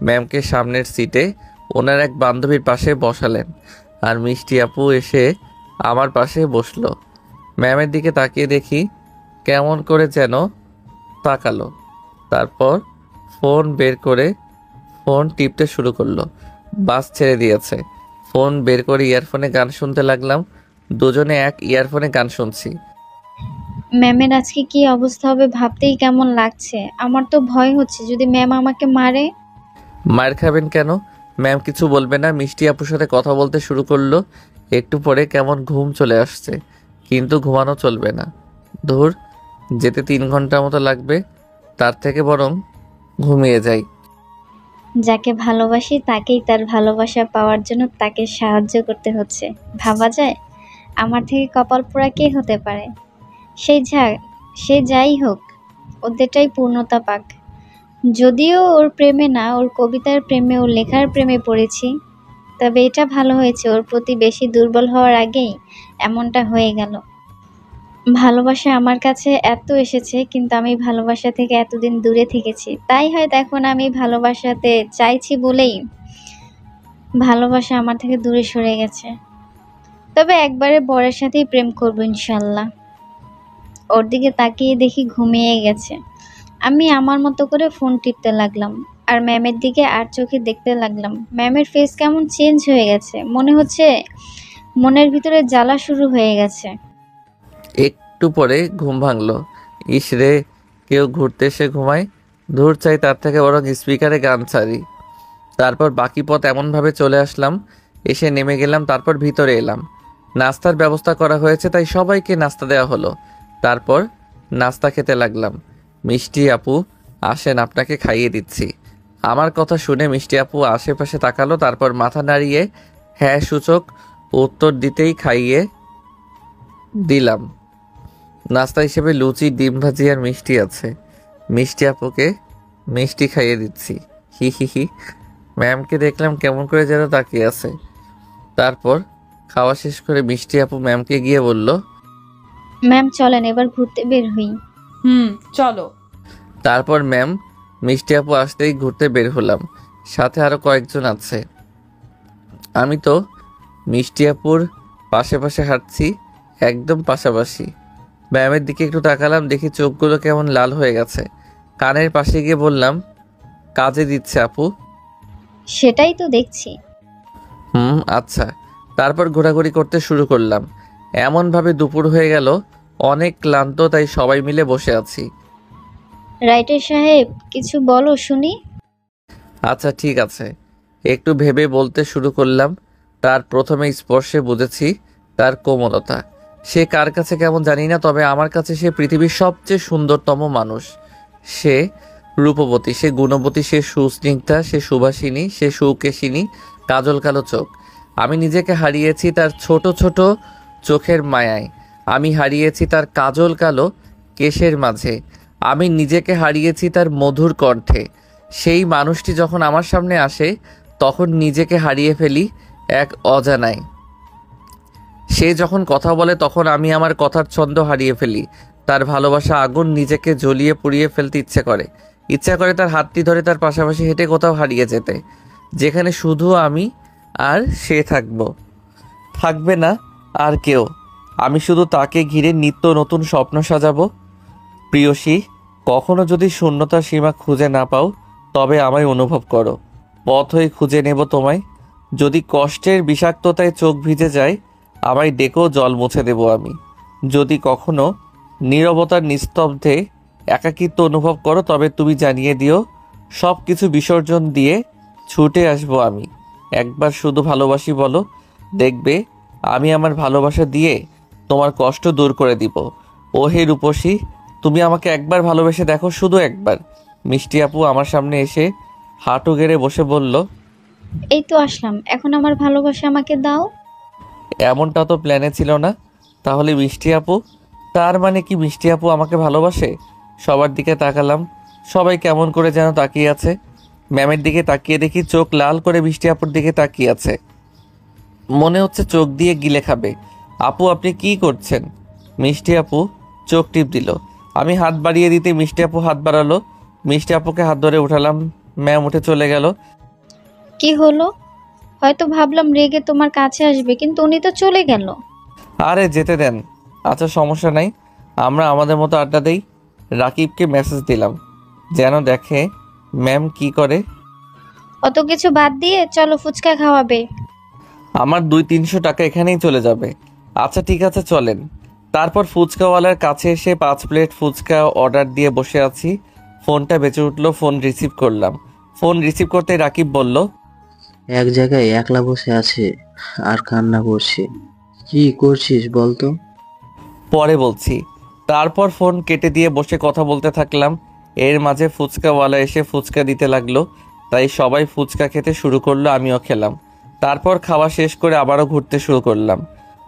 ম্যামকে সামনের সিটে ওনার এক বান্ধবীর পাশে বসালেন আর মিষ্টি আপু এসে আমার পাশে বসলো। ম্যামের দিকে তাকিয়ে দেখি কেমন করে যেন তাকালো। তারপর ফোন বের করে ফোন টিপতে শুরু করলো। বাস ছেড়ে দিয়েছে। ফোন বের করে ইয়ারফোনে গান শুনতে লাগলাম। দুজনে এক ইয়ারফোনে গান শুনছি। ম্যামের আজকে কি অবস্থা হবে ভাবতেই কেমন লাগছে। আমার তো ভয় হচ্ছে যদি ম্যাম আমাকে মারে। মার খাবেন কেন? ম্যাম কিছু বলবে না। মিষ্টি আপুর সাথে কথা বলতে শুরু করলো। একটু পরে কেমন ঘুম চলে আসছে, কিন্তু ঘুমানো চলবে না। ধুর, যেতে 3 ঘন্টার মতো লাগবে, তার থেকে বরং ঘুমিয়ে যাই। যাকে ভালোবাসি তাকেই তার ভালোবাসা পাওয়ার জন্য তাকে সাহায্য করতে হচ্ছে। ভাবা যায় আমার থেকে কপাল পোড়া কে হতে পারে? সে যাই হোক, ওদেরটাই পূর্ণতা পাক। যদিও ওর প্রেমে না, ওর কবিতার প্রেমে, ওর লেখার প্রেমে পড়েছি। তবে এটা ভালো হয়েছে, ওর প্রতি বেশি দুর্বল হওয়ার আগেই এমনটা হয়ে গেল। ভালোবাসা আমার কাছে এত এসেছে, কিন্তু আমি ভালোবাসা থেকে এতদিন দূরে থেকেছি। তাই হয়তো এখন আমি ভালোবাসাতে চাইছি বলেই ভালোবাসা আমার থেকে দূরে সরে গেছে। তবে একবারে বরের সাথেই প্রেম করবো ইনশাল্লাহ। ওর দিকে তাকিয়ে দেখি ঘুমিয়ে গেছে। আমি আমার মতো করে ফোন টিপতে লাগলাম আর ম্যামের দিকে আর চোখে দেখতে লাগলাম। ম্যামের ফেস কেমন চেঞ্জ হয়ে গেছে, মনে হচ্ছে মনের ভিতরে জ্বালা শুরু হয়ে গেছে। একটু পরে ঘুম ভাঙলো। ইস রে, কেউ ঘুরতে এসে ঘুমায়। ধূর, চাই তার থেকে বরং স্পিকারে গান ছাড়ি। তারপর বাকি পথ এমনভাবে চলে আসলাম, এসে নেমে গেলাম। তারপর ভিতরে এলাম। নাস্তার ব্যবস্থা করা হয়েছে, তাই সবাইকে নাস্তা দেওয়া হলো। তারপর নাস্তা খেতে লাগলাম। মিষ্টি আপু, আসেন আপনাকে খাইয়ে দিচ্ছি। আমার কথা শুনে মিষ্টি আপু আশেপাশে তাকালো, তারপর মাথা নাড়িয়ে হ্যাঁ সূচক উত্তর দিতেই খাইয়ে দিলাম। নাস্তা হিসেবে লুচি, ডিম ভাজি আর মিষ্টি আছে। মিষ্টি আপুকে মিষ্টি খাইয়ে দিচ্ছি। হি হি হি। ম্যামকে দেখলাম কেমন করে যেন তাকিয়ে আছে। তারপর খাওয়া শেষ করে মিষ্টি আপু ম্যামকে গিয়ে বলল, ম্যাম চলেন এবার ঘুরতে বের হই। চলো। তারপর ম্যাম মিষ্টি আপু আসতেই ঘুরতে বের হলাম। সাথে আরো কয়েকজন আছে। আমি তো মিষ্টি আপুর পাশে পাশে হাঁটছি, একদম পাশাপাশি। ম্যামের দিকে একটু তাকালাম, দেখি চোখগুলো কেমন লাল হয়ে গেছে। কানের পাশে গিয়ে বললাম, কাজে দিচ্ছে আপু? সেটাই তো দেখছি। আচ্ছা। তারপর ঘোরাঘুরি করতে শুরু করলাম। এমনভাবে দুপুর হয়ে গেল, অনেক ক্লান্ত, তাই সবাই মিলে বসে আছি। রাইটার সাহেব কিছু বলো শুনি। আচ্ছা ঠিক আছে। একটু ভেবে বলতে শুরু করলাম। তার প্রথমে স্পর্শে বুঝেছি তার কোমলতা। সে কার কাছে কেমন জানি না, তবে আমার কাছে সে পৃথিবীর সবচেয়ে সুন্দরতম মানুষ। সে রূপবতী, সে গুণবতী, সে সুস্নিগ্ধা, সে সুভাষিনী, সে সুকেশিনী, কাজল কালো চোখ। আমি নিজেকে হারিয়েছি তার ছোট ছোট চোখের মায়ায়। আমি হারিয়েছি তার কাজল কালো কেশের মাঝে। আমি নিজেকে হারিয়েছি তার মধুর কণ্ঠে। সেই মানুষটি যখন আমার সামনে আসে, তখন নিজেকে হারিয়ে ফেলি এক অজানায়। সে যখন কথা বলে, তখন আমি আমার কথার ছন্দ হারিয়ে ফেলি। তার ভালোবাসা আগুন, নিজেকে জ্বলিয়ে পুড়িয়ে ফেলতে ইচ্ছে করে তার হাতটি ধরে তার পাশাপাশি হেঁটে কোথাও হারিয়ে যেতে, যেখানে শুধু আমি আর সে থাকবে না আর কেউ। আমি শুধু তাকে ঘিরে নিত্য নতুন স্বপ্ন সাজাবো। প্রিয়সী, কখনো যদি শূন্যতার সীমা খুঁজে না পাও, তবে আমায় অনুভব করো। পথ হয়ে খুঁজে নেব তোমায়। যদি কষ্টের বিষাক্ততায় চোখ ভিজে যায়, আমায় ডেকেও জল মুছে দেব আমি। যদি কখনো নীরবতার নিস্তব্ধে একাকিত্ব অনুভব করো, তবে তুমি জানিয়ে দিও, সব কিছু বিসর্জন দিয়ে ছুটে আসবো আমি। একবার শুধু ভালোবাসি বলো, দেখবে আমি আমার ভালোবাসা দিয়ে তোমার কষ্ট দূর করে দিব। ও হে রূপসী, তুমি আমাকে একবার ভালোবেসে দেখো, শুধু একবার। মিষ্টি আপু আমার সামনে এসে হাঁটু গেড়ে বসে বলল, এই তো আসলাম, এখন আমার ভালোবাসা আমাকে দাও। এমনটা তো প্ল্যানে ছিল না। তাহলে মিষ্টি আপু, তার মানে কি মিষ্টি আপু আমাকে ভালোবাসে? সবার দিকে তাকালাম, সবাই কেমন করে যেন তাকিয়ে আছে। ম্যামের দিকে তাকিয়ে দেখি চোখ লাল করে মিষ্টি আপুর দিকে তাকিয়ে আছে, মনে হচ্ছে চোখ দিয়ে গিলে খাবে। আপু আপনি কি করছেন? মিষ্টি আপু চোখ টিপ দিল। আমি হাত বাড়িয়ে দিতে মিষ্টি আপু হাত বাড়ালো। মিষ্টি আপুকে হাত ধরে উঠালাম, ম্যাম উঠে চলে গেল। কি হলো? হয়তো ভাবলাম রেগে তোমার কাছে আসবে, কিন্তু উনি তো চলে গেল। আরে যেতে দেন। আচ্ছা সমস্যা নাই, আমরা আমাদের মতো আড্ডা দেই। রাকিবকে মেসেজ দিলাম যেন দেখে ম্যাম কি করে। অত কিছু বাদ দিয়ে চলো ফুচকা খাওয়াবে। আমার 200-300 টাকা এখানেই চলে যাবে। আচ্ছা ঠিক আছে চলেন। তারপর ফুচকাওয়ালার কাছে এসে 5 প্লেট ফুচকা অর্ডার দিয়ে বসে আছি। ফোনটা বেঁচে উঠলো, ফোন রিসিভ করলাম। ফোন রিসিভ করতে রাকিব বলল, এক জায়গায় একলা বসে আছে আর কান্না করছে। কি করছিস বলতো? পরে বলছি। তারপর ফোন কেটে দিয়ে বসে কথা বলতে থাকলাম। এর মাঝে ফুচকাওয়ালা এসে ফুচকা দিতে লাগলো, তাই সবাই ফুচকা খেতে শুরু করলো, আমিও খেলাম। তারপর খাওয়া শেষ করে আবারও ঘুরতে শুরু করলাম।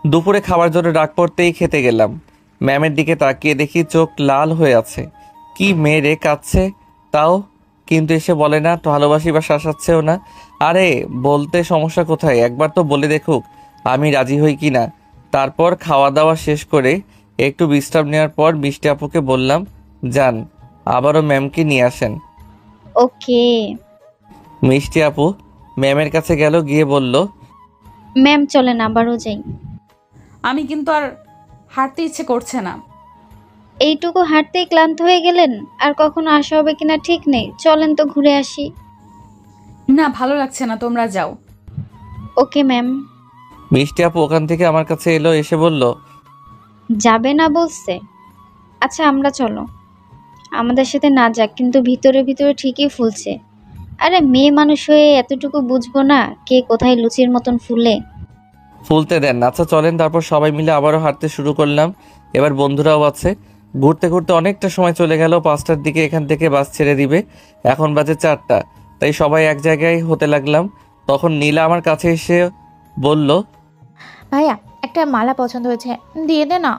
দুপুরে খাওয়ার জন্য ডাক পড়তেই খেতে গেলাম। ম্যামের দিকে তাকিয়ে দেখি চোখ লাল হয়ে আছে। কি মেরে কাঁদছে তাও, কিন্তু এসে বলে না ভালোবাসি বা শাসাচ্ছেও না। আরে বলতে সমস্যা কোথায়, একবার তো বলে দেখুক আমি রাজি হই কি না। তারপর খাওয়া দাওয়া শেষ করে একটু বিশ্রাম নেওয়ার পর মিষ্টি আপুকে বললাম, যান আবারও ম্যামকে নিয়ে আসেন। ওকে। মিষ্টি আপু ম্যামের কাছে গেল, গিয়ে বলল, ম্যাম চলেন আবারও যাই। আমি কিন্তু আর হাঁটতে ইচ্ছে করছে না। এইটুকু হাঁটতেই ক্লান্ত হয়ে গেলেন, আর কখনো আসা হবে কিনা ঠিক নেই। চলেন তো ঘুরে আসি। না ভালো লাগছে না, তোমরা যাও। Okay ma'am. মিষ্টি আপু ওখান থেকে আমার কাছে এলো, এসে বলল, যাবে না বলছে? আচ্ছা আমরা চলো। আমাদের সাথে না যাক, কিন্তু ভিতরে ভিতরে ঠিকই ফুলছে। আরে মেয়ে মানুষ হয়ে এতটুকু বুঝবো না কে কোথায় লুচির মতন ফুলে। ফুলতে দেন। আচ্ছা চলেন। তারপর সবাই মিলে আবারও হাঁটতে শুরু করলাম। এবার বন্ধুরাও আছে। ঘুরতে ঘুরতে অনেকটা সময় চলে গেল। 5টার দিকে এখান থেকে বাস ছেড়ে দিবে, এখন বাজে 4টা। তাই সবাই এক জায়গায় হতে লাগলাম। তখন নীলা আমার কাছে এসে বলল, ভাইয়া একটা মালা পছন্দ হয়েছে, দিয়ে দে না।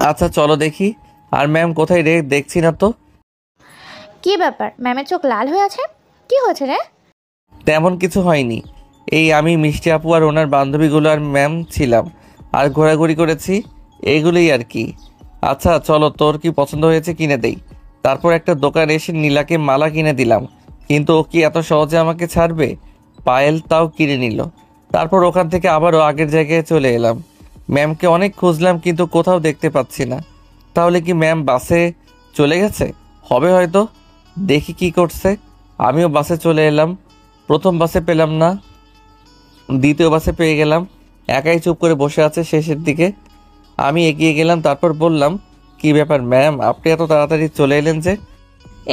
আচ্ছা চলো দেখি। আর ম্যাম কোথায় রে, দেখছি না তো। কি ব্যাপার, ম্যামের চোখ লাল হয়ে আছে? কি হয়েছে রে? তেমন কিছু হয়নি। এই আমি মিষ্টি আপু আর ওনার বান্ধবীগুলো আর ম্যাম ছিলাম, আর ঘোরাঘুরি করেছি, এইগুলোই আর কি। আচ্ছা চলো, তোর কি পছন্দ হয়েছে কিনে দেই। তারপর একটা দোকানে এসে নীলাকে মালা কিনে দিলাম, কিন্তু ও কি এত সহজে আমাকে ছাড়বে? পায়েল তাও কিনে নিল। তারপর ওখান থেকে আবারও আগের জায়গায় চলে এলাম। ম্যামকে অনেক খুঁজলাম, কিন্তু কোথাও দেখতে পাচ্ছি না। তাহলে কি ম্যাম বাসে চলে গেছে? হবে হয়তো। দেখি কি করছে। আমিও বাসে চলে এলাম। প্রথম বাসে পেলাম না, দ্বিতীয় বাসে পেয়ে গেলাম। একাই চুপ করে বসে আছে শেষের দিকে। আমি এগিয়ে গেলাম, তারপর বললাম, কি ব্যাপার ম্যাম, আপনি এত তাড়াতাড়ি চলে এলেন যে?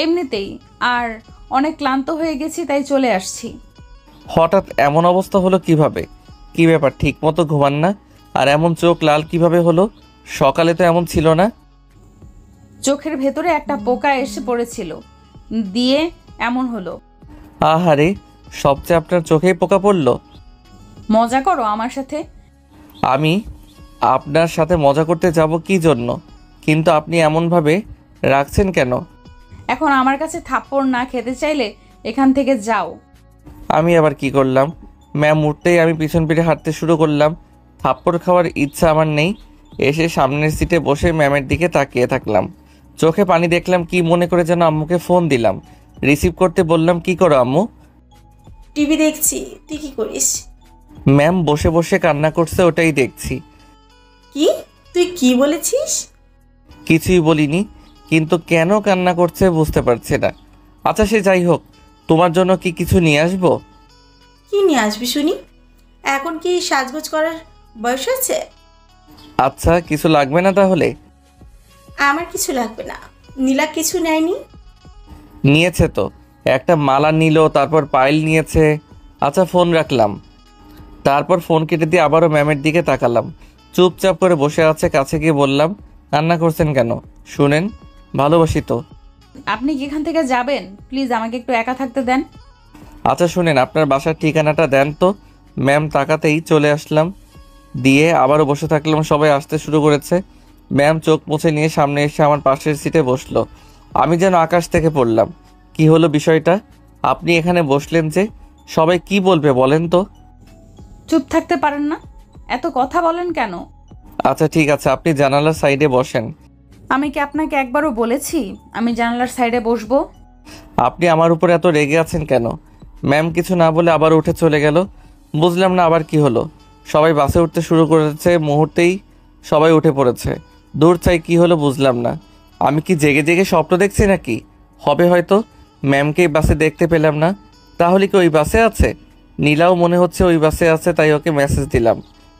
এমনিতেই আর অনেক ক্লান্ত হয়ে গেছি, তাই চলে আসছি। হঠাৎ এমন অবস্থা হলো কিভাবে? কি ব্যাপার, ঠিক মতো ঘুমান না? আর এমন চোখ লাল কিভাবে হলো? সকালে তো এমন ছিল না। চোখের ভেতরে একটা পোকা এসে পড়েছিল, দিয়ে এমন হলো। আহারে, সবচেয়ে আপনার চোখেই পোকা পড়লো? মজা করো আমার সাথে? আমি আপনার সাথে মজা করতে যাব কি জন্য? কিন্তু আপনি এমনভাবে রাখছেন কেন? এখন আমার কাছে থাপ্পড় না খেতে চাইলে এখান থেকে যাও। আমি আবার কি করলাম? ম্যাম উঠতেই আমি পিছন ফিরে হাঁটতে শুরু করলাম। থাপ্পড় খাওয়ার ইচ্ছা আমার নেই। এসে সামনের সিটে বসে ম্যামের দিকে তাকিয়ে থাকলাম। চোখে পানি দেখলাম, কি মনে করে যেন আম্মুকে ফোন দিলাম। রিসিভ করতে বললাম, কি করো আম্মু? টিভি দেখছি। তুই কি করিস? ম্যাম বসে বসে কান্না করছে, ওটাই দেখছি। কি? তুই কি বলেছিস? কিছুই বলিনি, কিন্তু কেন কান্না করছে বুঝতে পারছি না। আচ্ছা সে যাই হোক, তোমার জন্য কি কিছু নিয়ে আসবো? কি নিয়ে আসবি শুনি? এখন কি সাজগোজ করার বয়স আছে? আচ্ছা কিছু লাগবে না তাহলে? আমার কিছু লাগবে না। নীলা কিছু নেয়নি? নিয়েছে তো, একটা মালা নিল, তারপর পায়েল নিয়েছে। আচ্ছা ফোন রাখলাম। তারপর ফোন কেটে দিয়ে আবারও ম্যামের দিকে তাকালাম। চুপচাপ করে বসে আছে। কাছে গিয়ে বললাম, কান্না করছেন কেন? শুনেন, ভালোবাসি তো। আপনি কি এখান থেকে যাবেন? প্লিজ আমাকে একটু একা থাকতে দেন। আচ্ছা শুনেন, আপনার বাসার ঠিকানাটা দেন তো। ম্যাম তাকাতেই চলে আসলাম, দিয়ে আবারও বসে থাকলাম। সবাই আসতে শুরু করেছে। ম্যাম চোখ মুছে নিয়ে সামনে এসে আমার পাশের সিটে বসলো। আমি যেন আকাশ থেকে পড়লাম। কি হলো বিষয়টা? আপনি এখানে বসলেন যে? সবাই কি বলবে বলেন তো? চুপ থাকতে পারেন না? এত কথা বলেন কেন? আচ্ছা ঠিক আছে, আপনি জানালার সাইডে বসেন। আমি কি আপনাকে একবারও বলেছি আমি জানালার সাইডে বসবো? আপনি আমার উপর এত রেগে আছেন কেন? ম্যাম কিছু না বলে আবার উঠে চলে গেল। বুঝলাম না আবার কি হলো। সবাই বাসে উঠতে শুরু করেছে, মুহূর্তেই সবাই উঠে পড়েছে। দূর চাই কি হলো বুঝলাম না। আমি কি জেগে জেগে স্বপ্ন দেখছি নাকি? হবে হয়তো। ম্যামকে বাসে দেখতে পেলাম না। তাহলে কি ওই বাসে আছে? নীলাও মনে হচ্ছে ওই বাসে আছে, তাই ওকে মেসেজ দিলাম।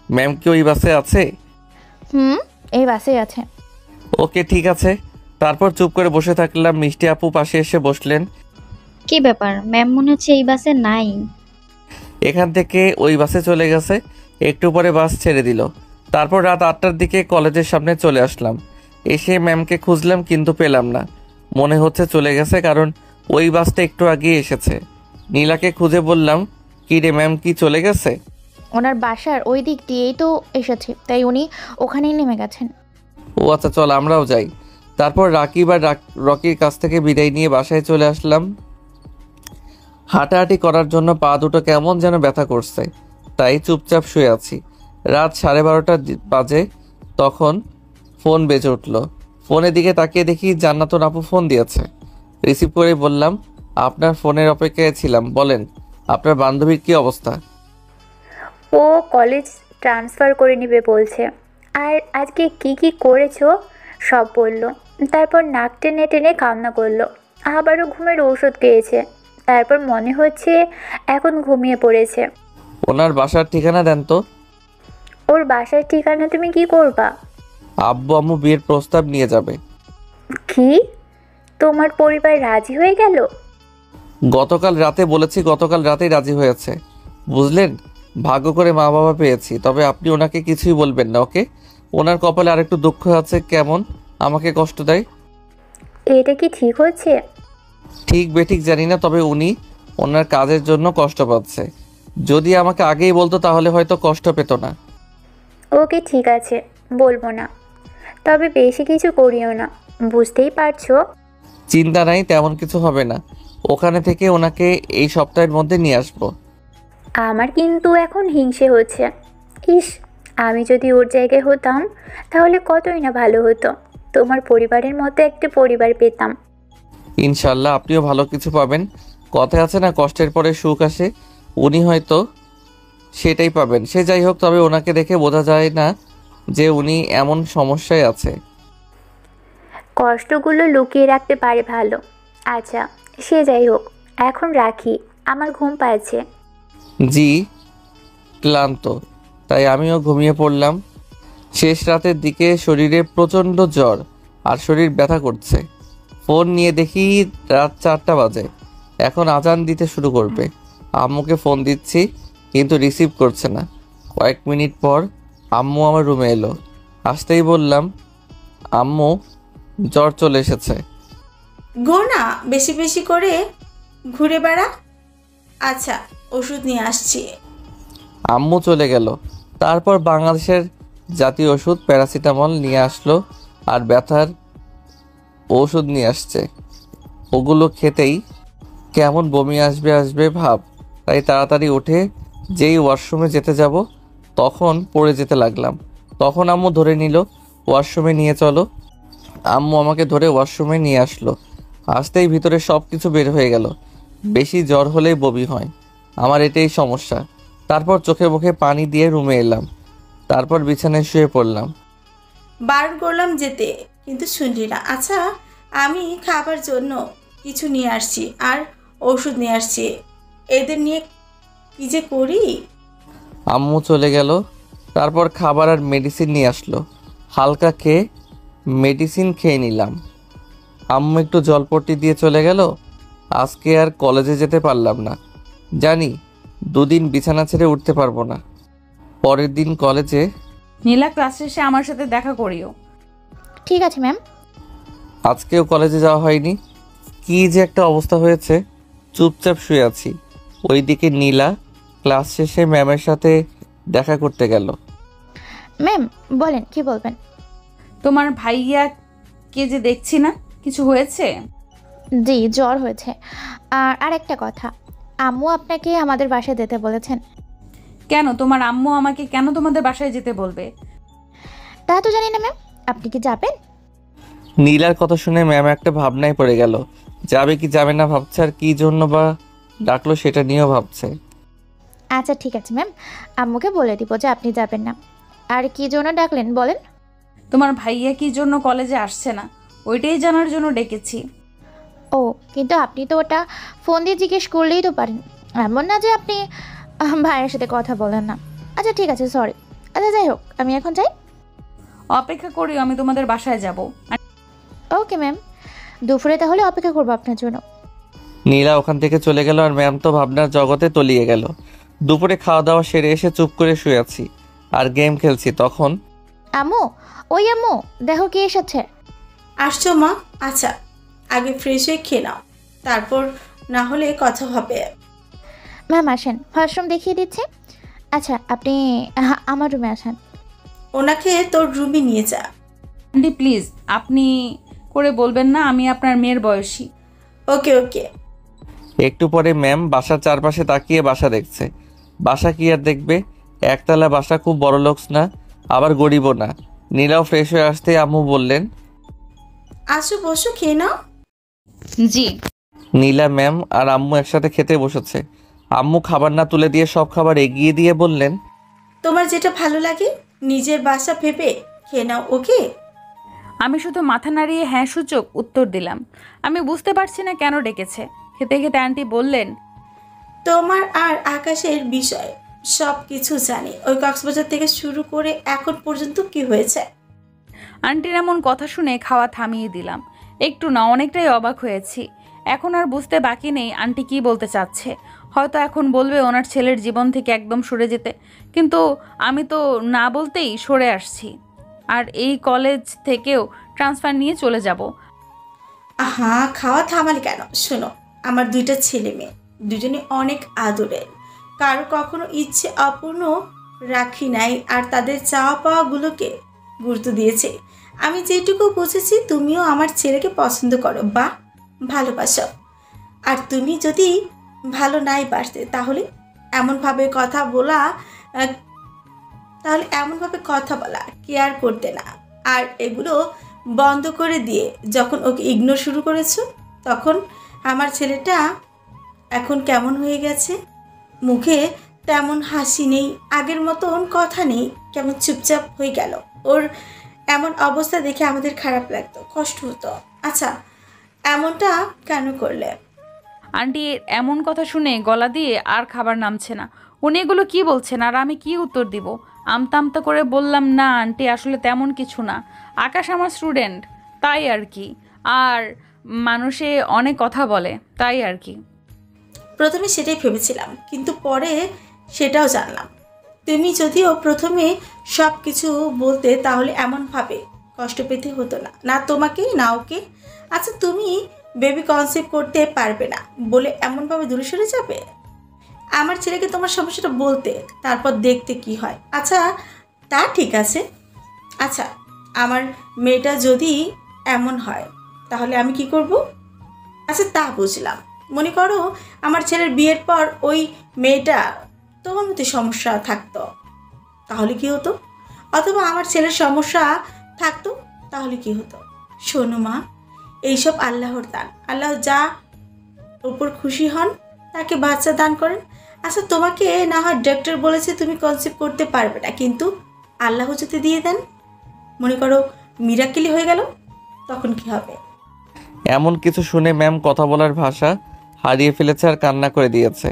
ম্যাম কি ওই বাসে আছে? এই বাসেই আছে। ওকে ঠিক আছে। তারপর চুপ করে বসে থাকলাম। মিষ্টি আপু পাশে এসে বসলেন। কি ব্যাপার, ম্যাম মনে হচ্ছে এই বাসে নাই। এখান থেকে ওই বাসে চলে গেছে। একটু পরে বাস ছেড়ে দিল। তারপর রাত 8টার দিকে কলেজের সামনে চলে আসলাম। এসে ম্যামকে খুঁজলাম কিন্তু পেলাম না। মনে হচ্ছে চলে গেছে, কারণ ওই বাসটা একটু আগেই এসেছে। নীলাকে খুঁজে বললাম, কি রে ম্যাম কি চলে গেছে? ওনার বাসার ওই দিক দিয়েই তো এসেছে, তাই উনি ওখানেই নেমে গেছেন। ও আচ্ছা চল আমরাও যাই। তারপর রাকিব আর রকির কাছ থেকে বিদায় নিয়ে বাসায় চলে আসলাম। হাঁটাহাঁটি করার জন্য পা দুটো কেমন যেন ব্যথা করছে, তাই চুপচাপ শুয়ে আছি। রাত 12:30 বাজে। তখন ফোন বেজে উঠল। ফোনের দিকে তাকিয়ে দেখি জান্নাতুন আপু ফোন দিয়েছে। রিসিভ করে বললাম, আপনার ফোনের অপেক্ষায় ছিলাম, বলেন আপনার বান্ধবীর কি অবস্থা? ও কলেজ ট্রান্সফার করে নেবে বলছে, আর আজকে কি কি করেছো সব বললো। তারপর নাক টেনে টেনে কান্না করলো। আবারও ঘুমের ঔষধ খেয়েছে। তারপর মনে হচ্ছে এখন ঘুমিয়ে পড়েছে। ওনার বাসার ঠিকানা দেন তো। ওর বাসার ঠিকানা তুমি কি করবা? আব্বু আম্মু বিয়ের প্রস্তাব নিয়ে যাবে। কি? তোমার পরিবার রাজি হয়ে গেল? গতকাল রাতে বলেছি, গতকাল রাতেই রাজি হয়েছে। বুঝলেন, ভাগ্য করে মা বাবা পেয়েছি। তবে আপনি ওনাকে কিছুই বলবেন না, ওকে? ওনার কপালে আরেকটু দুঃখ আছে, কেমন আমাকে কষ্ট দেয়। এটা কি ঠিক হচ্ছে? ঠিক বেঠিক জানি না, তবে উনি ওনার কাজের জন্য কষ্ট পাচ্ছে। যদি আমাকে আগেই বলতো তাহলে হয়তো কষ্ট পেত না। ওকে ঠিক আছে, বলবো না। তবে বেশি কিছু করিও না, বুঝতেই পারছো। চিন্তা নাই, তেমন কিছু হবে না। ওখানে থেকে ওনাকে এই সপ্তাহের মধ্যে নিয়ে আসবো। আমার কিন্তু এখন হিংসে হচ্ছে। ইস, আমি যদি ওর জায়গায় হতাম তাহলে কতই না ভালো হতো। তোমার পরিবারের মতো একটা পরিবার পেতাম। ইনশাল্লাহ আপনিও ভালো কিছু পাবেন। কথায় আছে না, কষ্টের পরে সুখ আসে। উনি হয়তো সেটাই পাবেন। সে যাই হোক, তবে ওনাকে দেখে বোঝা যায় না যে উনি এমন সমস্যায় আছে। কষ্টগুলো লুকিয়ে রাখতে পারে ভালো। আচ্ছা, সে যাই হোক, এখন রাখি, আমার ঘুম পাচ্ছে। জি, ক্লান্ত, তাই আমিও ঘুমিয়ে পড়লাম। শেষ রাতের দিকে শরীরে প্রচণ্ড জ্বর আর শরীর ব্যথা করছে। ফোন নিয়ে দেখি রাত 4টা বাজে। এখন আজান দিতে শুরু করবে। আম্মুকে ফোন দিচ্ছি কিন্তু রিসিভ করছে না। কয়েক মিনিট পর আম্মু আমার রুমে এলো। আসতেই বললাম, আম্মু জ্বর চলে এসেছে। গো না, বেশি বেশি করে ঘুরে বেড়া। আচ্ছা, ওষুধ নিয়ে আসছি। আম্মু চলে গেল। তারপর বাংলাদেশের জাতীয় ওষুধ প্যারাসিটামল নিয়ে আসলো আর ব্যথার ওষুধ নিয়ে আসছে। ওগুলো খেতেই কেমন বমি আসবে আসবে ভাব। তাই তাড়াতাড়ি উঠে যেই ওয়াশরুমে যেতে যাব তখন পড়ে যেতে লাগলাম। তখন আম্মু ধরে নিল, ওয়াশরুমে নিয়ে চলো। আম্মু আমাকে ধরে ওয়াশরুমে নিয়ে আসলো। আসতেই ভিতরে সব কিছু বের হয়ে গেল। বেশি জ্বর হলেই বমি হয়, আমার এটাই সমস্যা। তারপর চোখে মুখে পানি দিয়ে রুমে এলাম। তারপর বিছানায় শুয়ে পড়লাম। বারণ করলাম যেতে, কিন্তু শুনলি না। আচ্ছা, আমি খাবার জন্য কিছু নিয়ে আসছি আর ওষুধ নিয়ে আসছি। এদের নিয়ে কি যে করি। আম্মু চলে গেল। তারপর খাবার আর মেডিসিন নিয়ে আসলো। হালকা খেয়ে মেডিসিন খেয়ে নিলাম। আম্মু একটু জলপট্টি দিয়ে চলে গেল। আজকে আর কলেজে যেতে পারলাম না। জানি 2 দিন বিছানা ছেড়ে উঠতে পারবো না। পরের দিন কলেজে। নীলা ক্লাস শেষে আমার সাথে দেখা করিও। ঠিক আছে ম্যাম। আজকেও কলেজে যাওয়া হয়নি। কি যে একটা অবস্থা হয়েছে। চুপচাপ শুয়ে আছি। ওইদিকে নীলা ক্লাস শেষে ম্যামের সাথে দেখা করতে গেল। ম্যাম বলেন, কি বলবেন? তোমার ভাইয়াকে যে দেখছি না, কিছু হয়েছে? জি, জ্বর হয়েছে। আর আরেকটা কথা, আম্মু আপনাকে আমাদের বাসায় যেতে বলেছেন। কেন? তোমার আম্মু আমাকে কেন তোমাদের বাসায় যেতে বলবে? তা তো জানি না ম্যাম, আপনি কি যাবেন? নীলার কথা শুনে ম্যাম একটা ভাবনায় পড়ে গেল। যাবে কি যাবে না ভাবছে, আর কি জন্য বা ডাকলো সেটা নিয়েও ভাবছে। আচ্ছা ঠিক আছে ম্যাম, আম্মুকে বলে দিব যে আপনি যাবেন না। আর কি জন্য ডাকলেন বলেন? তোমার ভাইয়া কি জন্য কলেজে আসছে না, ওইটাই জানার জন্য ডেকেছি। ও, কিন্তু আপনি তো ওটা ফোন দিয়ে জিজ্ঞেস করলেই তো পারেন, এমন না যে আপনি ভাইয়ের সাথে কথা বলেন না। আচ্ছা ঠিক আছে, সরি। আচ্ছা যাই হোক, আমি এখন যাই। অপেক্ষা করি, আমি তোমাদের বাসায় যাব। ওকে ম্যাম, দুপুরে তাহলে অপেক্ষা করবো আপনার জন্য। নীলা ওখান থেকে চলে গেল আর ম্যাম তো ভাবনার জগতে তলিয়ে গেল। দুপুরে খাওয়া দাওয়া সেরে এসে চুপ করে শুয়ে আছি আর গেম খেলছি, তখন আম্মু, ওই আম্মু, দেখো কে এসেছে। আসছো মা? আচ্ছা, আগে ফ্রেশ হয়ে খেয়ে নাও, তারপর না হলে কথা হবে। ম্যাম আসেন, ওয়াশরুম দেখিয়ে দিচ্ছে। আচ্ছা আপনি আমার রুমে আসেন। ওনাকে তোর রুমে নিয়ে যা। আন্টি প্লিজ, আপনি করে বলবেন না, আমি আপনার মেয়ের বয়সী। ওকে ওকে। একটু পরে ম্যাম বাসার চারপাশে তাকিয়ে বাসা দেখছে। বাসা কি আর দেখবে, একতলা বাসা, খুব বড় লোকস না, আবার গরিবও না। নীলাও ফ্রেশ হয়ে আসতে আম্মু বললেন, আসো বসো, খেয়ে নাও। জি। নীলা, ম্যাম আর আম্মু একসাথে খেতে বসেছে। আম্মু খাবার না তুলে দিয়ে সব খাবার এগিয়ে দিয়ে বললেন, তোমার যেটা ভালো লাগে নিজের বাসা ভেবে খেয়ে নাও, ওকে? আমি শুধু মাথা নাড়িয়ে হ্যাঁ সূচক উত্তর দিলাম। আমি বুঝতে পারছি না কেন ডেকেছে। খেতে খেতে আন্টি বললেন, তোমার আর আকাশের বিষয় সব কিছু জানি। ওই কক্সবাজার থেকে শুরু করে এখন পর্যন্ত কি হয়েছে। আন্টির এমন কথা শুনে খাওয়া থামিয়ে দিলাম। একটু না, অনেকটাই অবাক হয়েছি। এখন আর বুঝতে বাকি নেই আন্টি কি বলতে চাচ্ছে। হয়তো এখন বলবে ওনার ছেলের জীবন থেকে একদম সরে যেতে, কিন্তু আমি তো না বলতেই সরে আসছি। আর এই কলেজ থেকেও ট্রান্সফার নিয়ে চলে যাব। আহা, খাওয়া থামালে কেন? শোনো, আমার দুইটা ছেলে মেয়ে, দুজনে অনেক আদরের। কারো কখনো ইচ্ছে অপূর্ণ রাখি নাই, আর তাদের চাওয়া পাওয়াগুলোকে গুরুত্ব দিয়েছে। আমি যেটুকু বুঝেছি, তুমিও আমার ছেলেকে পছন্দ করো বা ভালোবাসো। আর তুমি যদি ভালো নাই বাসতে, তাহলে এমনভাবে কথা বলা কেয়ার করতে না। আর এগুলো বন্ধ করে দিয়ে যখন ওকে ইগনোর শুরু করেছো, তখন আমার ছেলেটা এখন কেমন হয়ে গেছে। মুখে তেমন হাসি নেই, আগের মতন কথা নেই, কেমন চুপচাপ হয়ে গেল। ওর এমন অবস্থা দেখে আমাদের খারাপ লাগতো, কষ্ট হতো। আচ্ছা, এমনটা কেন করলে? আন্টি এমন কথা শুনে গলা দিয়ে আর খাবার নামছে না। উনি এগুলো কি বলছেন আর আমি কি উত্তর দিব? আমতা আমতা করে বললাম, না আন্টি, আসলে তেমন কিছু না। আকাশ আমার স্টুডেন্ট, তাই আর কি। আর মানুষে অনেক কথা বলে, তাই আর কি। প্রথমে সেটাই ভেবেছিলাম, কিন্তু পরে সেটাও জানলাম। তুমি যদিও প্রথমে সব কিছু বলতে, তাহলে এমনভাবে কষ্ট পেতে হতো না, না তোমাকে না ওকে। আচ্ছা, তুমি বেবি কনসেপ্ট করতে পারবে না বলে এমনভাবে দূরে সরে যাবে? আমার ছেলেকে তোমার সমস্যাটা বলতে, তারপর দেখতে কি হয়। আচ্ছা, তা ঠিক আছে। আচ্ছা, আমার মেয়েটা যদি এমন হয়, তাহলে আমি কি করব? আচ্ছা, তা বুঝলাম। মনে করো আমার ছেলের বিয়ের পর ওই মেয়েটা তোমার মতো সমস্যা থাকতো, তাহলে কি হতো? অথবা আমার ছেলের সমস্যা থাকতো, তাহলে কি হতো? শোনো মা, এইসব আল্লাহর দান। আল্লাহ যা উপর খুশি হন তাকে বাচ্চা দান করেন। আচ্ছা, তোমাকে না হয় ডক্টর বলেছে তুমি কনসেপ্ট করতে পারবে না, কিন্তু আল্লাহ যদি দিয়ে দেন, মনে করো মিরাকেলি হয়ে গেল, তখন কি হবে? এমন কিছু শুনে ম্যাম কথা বলার ভাষা হারিয়ে ফেলেছে আর কান্না করে দিয়েছে।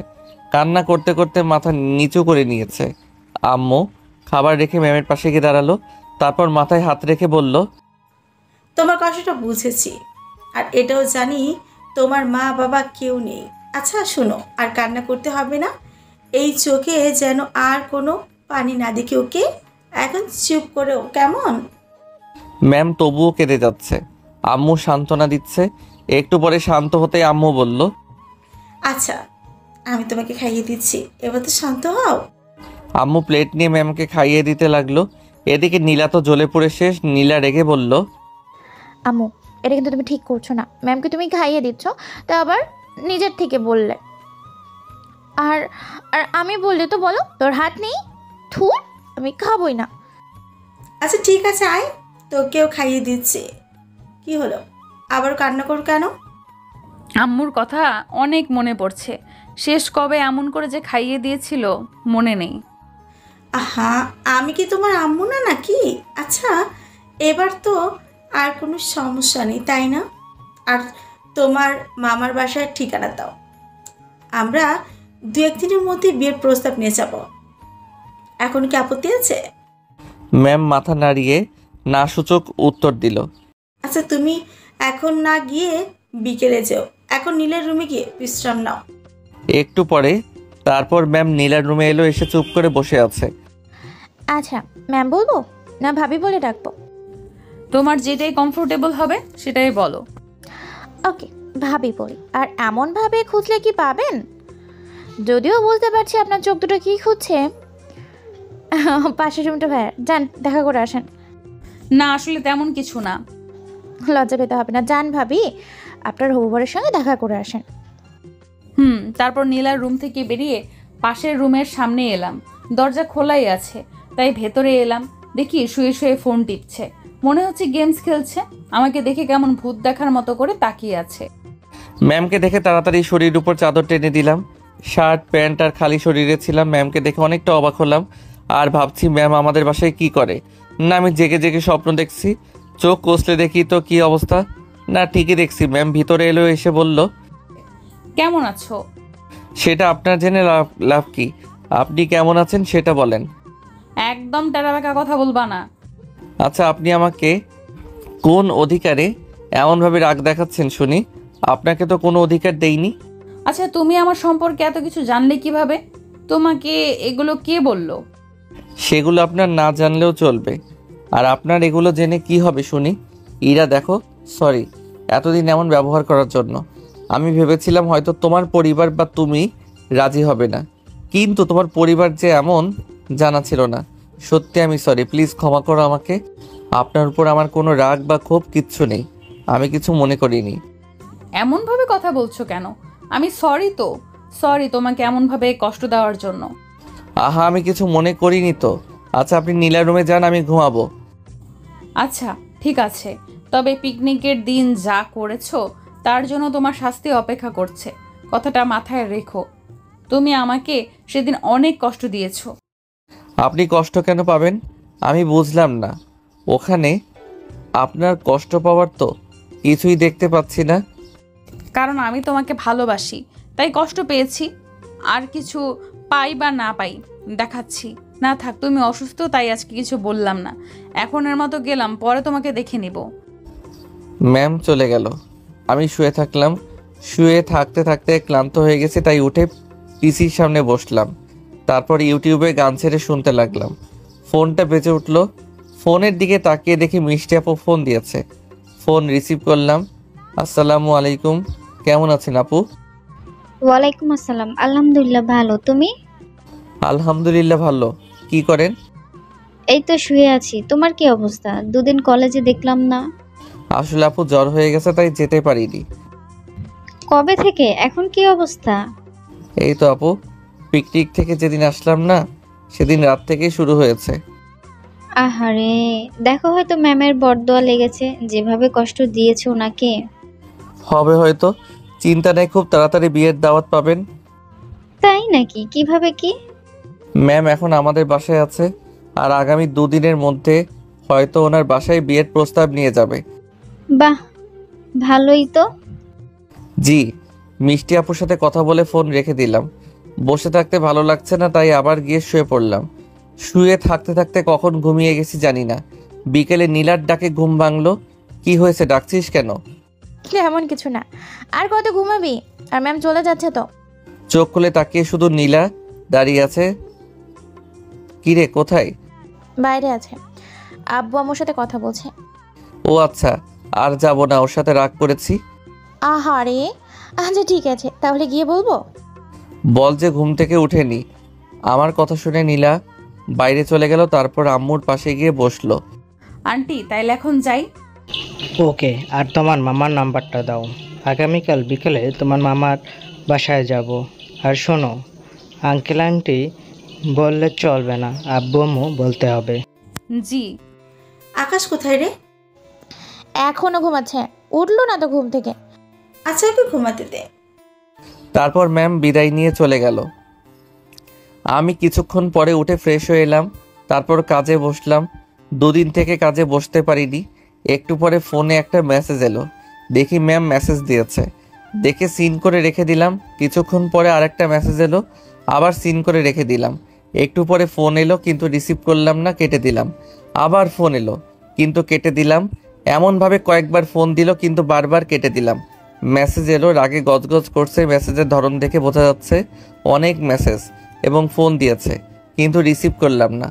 কান্না করতে করতে মাথা নিচু করে নিয়েছে। আম্মু খাবার রেখে ম্যামের পাশে গিয়ে দাঁড়ালো, তারপর মাথায় হাত রেখে বলল, তোমার কষ্টটা বুঝেছি, আর এটাও জানি তোমার মা বাবা কেউ নেই। আচ্ছা শোনো, আর কান্না করতে হবে না। এই চোখে যেন আর কোনো পানি না দেখে, ওকে? এখন চুপ করেও, কেমন? ম্যাম তবুও কেঁদে যাচ্ছে। আম্মু সান্ত্বনা দিচ্ছে। একটু পরে শান্ত হতে আম্মু বলল, আচ্ছা, আমি তোমাকে খাইয়ে দিচ্ছি, এবার তো শান্ত হও। আম্মু প্লেট নিয়ে ম্যামকে খাইয়ে দিতে লাগলো। এদিকে নীলা তো জ্বলে পুড়ে শেষ। নীলা রেগে বলল, আম্মু, এটা কিন্তু তুমি ঠিক করছো না। ম্যামকে তুমি খাইয়ে দিচ্ছ, তা আবার নিজের থেকে বললে। আর আর আমি বললে তো বলো তোর হাত নেই। থু, আমি খাবোই না। আচ্ছা ঠিক আছে, আয়, তোকেও খাইয়ে দিচ্ছে। কি হলো, আবার কান্না কর কেন? আম্মুর কথা অনেক মনে পড়ছে। শেষ কবে এমন করে যে খাইয়ে দিয়েছিল মনে নেই। আহা, আমি কি তোমার আম্মু না নাকি? আচ্ছা, এবার তো আর কোনো সমস্যা নেই, তাই না? আর তোমার মামার বাসার ঠিকানা দাও, আমরা 2-1 দিনের মধ্যে বিয়ের প্রস্তাব নিয়ে যাব। এখন কি আপত্তি আছে? ম্যাম মাথা নাড়িয়ে না সূচক উত্তর দিল। আচ্ছা, তুমি এখন না গিয়ে বিকেলে যেও। এখন নীলের রুমে গিয়ে বিশ্রাম নাও। একটু পরে তারপর ম্যাম নীলার রুমে এলো, এসে চুপ করে বসে আছে। আচ্ছা, ম্যাম বলবো না ভাবি বলে ডাকবো? তোমার যেটাই কমফোর্টেবল হবে সেটাই বলো। ওকে, ভাবি বলি। আর এমনভাবে খুঁজলে কি পাবেন? যদিও বুঝতে পারছি আপনার চোখ দুটো কি খুঁজছে। পাশের রুমটা ভাইয়া, যান দেখা করে আসেন। না, আসলে তেমন কিছু না। লজ্জা পেতে হবে না, যান ভাবি, আপনার হবু বরের সঙ্গে দেখা করে আসেন। তারপর নীলার রুম থেকে বেরিয়ে পাশের রুমের সামনে এলাম। দরজা খোলাই আছে, তাই ভেতরে এলাম। দেখি শুয়ে শুয়ে ফোন টিপছে, মনে হচ্ছে গেমস খেলছে। আমাকে দেখে কেমন ভূত দেখার মতো করে তাকিয়ে আছে। ম্যামকে দেখে তাড়াতাড়ি শরীর উপর চাদর টেনে দিলাম। শার্ট প্যান্ট আর খালি শরীরে ছিলাম। ম্যামকে দেখে অনেকটা অবাক হলাম আর ভাবছি ম্যাম আমাদের বাসায় কি করে। না আমি জেগে জেগে স্বপ্ন দেখছি? চোখ কষলে দেখি তো কি অবস্থা। না ঠিকই দেখছি। ম্যাম ভিতরে এলো, এসে বলল, কেমন আছো? সেটা আপনার জেনে লাভ কি? আপনি কেমন আছেন সেটা বলেন। একদম টেরাবেকা কথা বলবা না। আচ্ছা, আপনি আমাকে কোন অধিকারে এমনভাবে রাগ দেখাচ্ছেন শুনি? আপনাকে তো কোনো অধিকার দেইনি। আচ্ছা, তুমি আমার সম্পর্কে এত কিছু জানলে কিভাবে? তোমাকে এগুলো কে বললো? সেগুলো আপনার না জানলেও চলবে। আর আপনার এগুলো জেনে কি হবে শুনি? ইরা দেখো, সরি এতদিন এমন ব্যবহার করার জন্য। আমি ভেবেছিলাম হয়তো তোমার পরিবার বা তুমি রাজি হবে না, কিন্তু তোমার পরিবার যে এমন জানা ছিল না। সত্যি আমি সরি, প্লিজ ক্ষমা করো আমাকে। আপনার উপর আমার কোনো রাগ বা ক্ষোভ কিচ্ছু নেই, আমি কিছু মনে করিনি। এমনভাবে কথা বলছো কেন? আমি সরি তো, সরি তোমাকে এমনভাবে কষ্ট দেওয়ার জন্য। আহা, আমি কিছু মনে করিনি তো। আচ্ছা আপনি নীলা রুমে যান, আমি ঘুমাবো। আচ্ছা ঠিক আছে, তবে পিকনিকের দিন যা করেছো তার জন্য তোমার শাস্তি অপেক্ষা করছে, কথাটা মাথায় রেখো। তুমি আমাকে সেদিন অনেক কষ্ট দিয়েছো। আপনি কষ্ট কেন পাবেন আমি বুঝলাম না। ওখানে আপনার কষ্ট পাওয়ার তো কিছুই দেখতে পাচ্ছি না। কারণ আমি তোমাকে ভালোবাসি, তাই কষ্ট পেয়েছি। আর কিছু পাই বা না পাই দেখাচ্ছি। না থাক, তুমি অসুস্থ তাই আজকে কিছু বললাম না। এখনের মতো গেলাম, পরে তোমাকে দেখে নিব। ম্যাম চলে গেল। আমি শুয়ে থাকলাম। শুয়ে থাকতে থাকতে ক্লান্ত হয়ে গেছি, তাই উঠে পিসির সামনে বসলাম। তারপর ইউটিউবে গান ছেড়ে শুনতে লাগলাম। ফোনটা বেজে উঠল। ফোনের দিকে তাকিয়ে দেখি মিষ্টি আপু ফোন দিয়েছে। ফোন রিসিভ করলাম। আসসালামু আলাইকুম, কেমন আছেন আপু? ওয়ালাইকুম আসসালাম, আলহামদুলিল্লাহ ভালো, তুমি? আলহামদুলিল্লাহ ভালো। কি করেন? এই তো শুয়ে আছি। তোমার কি অবস্থা? দুদিন কলেজে দেখলাম না। আসলে আপু জ্বর হয়ে গেছে, তাই যেতে পারিনি। কবে থেকে? এখন কি অবস্থা? এই তো আপু, পিকনিক থেকে যেদিন আসলাম না সেদিন রাত থেকেই শুরু হয়েছে। আহারে, দেখো হয়তো ম্যামের বরদোয়া লেগেছে, যেভাবে কষ্ট দিয়েছে ওনাকে। হবে হয়তো, চিন্তা নেই, খুব তাড়াতাড়ি বিয়ের দাওয়াত পাবেন। তাই নাকি? কিভাবে কি? ম্যাম এখন আমাদের বাসায় আছে, আর আগামী 2 দিনের মধ্যে হয়তো ওনার বাসায় বিয়ের প্রস্তাব নিয়ে যাবে। বাহ, ভালোই তো। জি। মিষ্টি আপুর সাথে কথা বলে ফোন রেখে দিলাম। বসে থাকতে ভালো লাগছে না, তাই আবার গিয়ে শুয়ে পড়লাম। শুয়ে থাকতে থাকতে কখন ঘুমিয়ে গেছি জানি না। বিকেলে নীলার ডাকে ঘুম ভাঙলো। কি হয়েছে, ডাকছিস কেন? এমন কিছু না। আর কত ঘুমাবি? আর ম্যাম চলে যাচ্ছে তো। চোখ খুলে তাকিয়ে শুধু নীলা দাঁড়িয়ে আছে। কিরে, কোথায়? বাইরে আছে, আব্বু আম্মুর সাথে কথা বলছে। ও আচ্ছা, আর যাব না, ওর সাথে রাগ করেছি। আহারে, আচ্ছা ঠিক আছে, তাহলে গিয়ে বলবো। বল যে ঘুম থেকে উঠেনি। আমার কথা শুনে নীলা বাইরে চলে গেল। তারপর আম্মুর পাশে গিয়ে বসলো। আন্টি তাইলে এখন যাই। ওকে, আর তোমার মামার নাম্বারটা দাও। আগামীকাল বিকেলে তোমার মামার বাসায় যাব। আর শোনো, আঙ্কেল আন্টি বললে চলবে না, আব্বু আম্মু বলতে হবে। জি। আকাশ কোথায় রে? এখনো ঘুমাচ্ছে, উঠলো না তো ঘুম থেকে। আচ্ছা ওকে ঘুমাতে দে। তারপর ম্যাম বিদায় নিয়ে চলে গেল। আমি কিছুক্ষণ পরে উঠে ফ্রেশ হয়ে এলাম। তারপর কাজে বসলাম। 2 দিন থেকে কাজে বসতে পারিনি। একটু পরে ফোনে একটা মেসেজ এলো। দেখি ম্যাম মেসেজ দিয়েছে। দেখে সিন করে রেখে দিলাম। কিছুক্ষণ পরে আরেকটা মেসেজ এলো, আবার সিন করে রেখে দিলাম। একটু পরে ফোন এলো কিন্তু রিসিভ করলাম না, কেটে দিলাম। আবার ফোন এলো কিন্তু কেটে দিলাম। এমনভাবে কয়েকবার ফোন দিল কিন্তু বারবার কেটে দিলাম। মেসেজ এলো, রাগে গজগজ করছে। মেসেজের ধরন দেখে বোঝা যাচ্ছে অনেক মেসেজ এবং ফোন দিয়েছে কিন্তু রিসিভ করলাম না।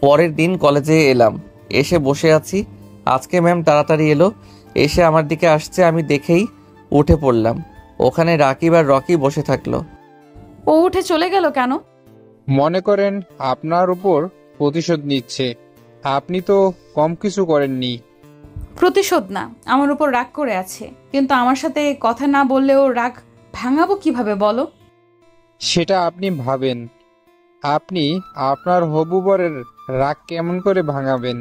পরের দিন কলেজে এলাম, এসে বসে আছি। আজকে ম্যাম তাড়াতাড়ি এলো, এসে আমার দিকে আসছে। আমি দেখেই উঠে পড়লাম। ওখানে রাকিব আর রকি বসে থাকলো। ও উঠে চলে গেল কেন? মনে করেন আপনার উপর প্রতিশোধ নিচ্ছে। আপনি তো কম কিছু করেননি। প্রতিশোধ না, আমার উপর রাগ করে আছে, কিন্তু আমার সাথে কথা না বললেও রাগ ভাঙাবো কিভাবে বলো? সেটা আপনি ভাবেন। আপনি আপনার হবু বরের রাগ কেমন করে ভাঙাবেন?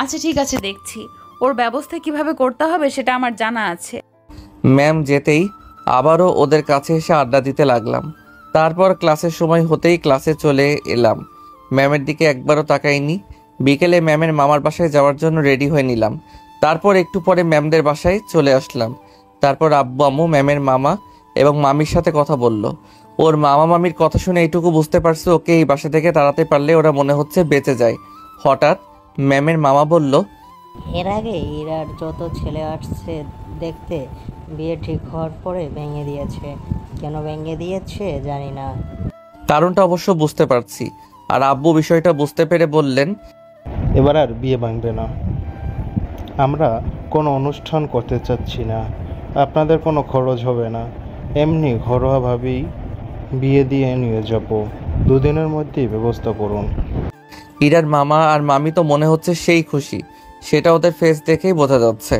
আচ্ছা ঠিক আছে, দেখছি ওর ব্যবস্থা কিভাবে করতে হবে সেটা আমার জানা আছে। ম্যাম যেতেই আবারও ওদের কাছে এসে আড্ডা দিতে লাগলাম। তারপর ক্লাসের সময় হতেই ক্লাসে চলে এলাম। ম্যামের দিকে একবারও তাকাইনি। বিকেলে ম্যামের মামার বাসায় যাওয়ার জন্য রেডি হয়ে নিলাম। তারপর একটু পরে ম্যামদের বাসায় চলে আসলাম। তারপর আব্বু আম্মু, ম্যামের মামা এবং মামির সাথে কথা বলল। ওর মামা মামির কথা শুনে এইটুকু বুঝতে পারছে ওকে এই বাসা থেকে তাড়াতে পারলে ওরা মনে হচ্ছে বেঁচে যায়। হঠাৎ ম্যামের মামা বলল, এর আগে ইরার যত ছেলে আসছে দেখতে, বিয়ে ঠিক হওয়ার পরে ভেঙে দিয়েছে। কেন ভেঙে দিয়েছে জানি না। কারণটা অবশ্য বুঝতে পারছি। আর আব্বু বিষয়টা বুঝতে পেরে বললেন, এবার আর বিয়ে ভাঙবে না। আমরা কোনো অনুষ্ঠান করতে চাচ্ছি না, আপনাদের কোনো খরচ হবে না, এমনি ঘরোয়াভাবেই বিয়ে দিয়ে নিয়ে যাব। 2 দিনের মধ্যেই ব্যবস্থা করুন। ইরার মামা আর মামি তো মনে হচ্ছে সেই খুশি, সেটা ওদের ফেস দেখেই বোঝা যাচ্ছে।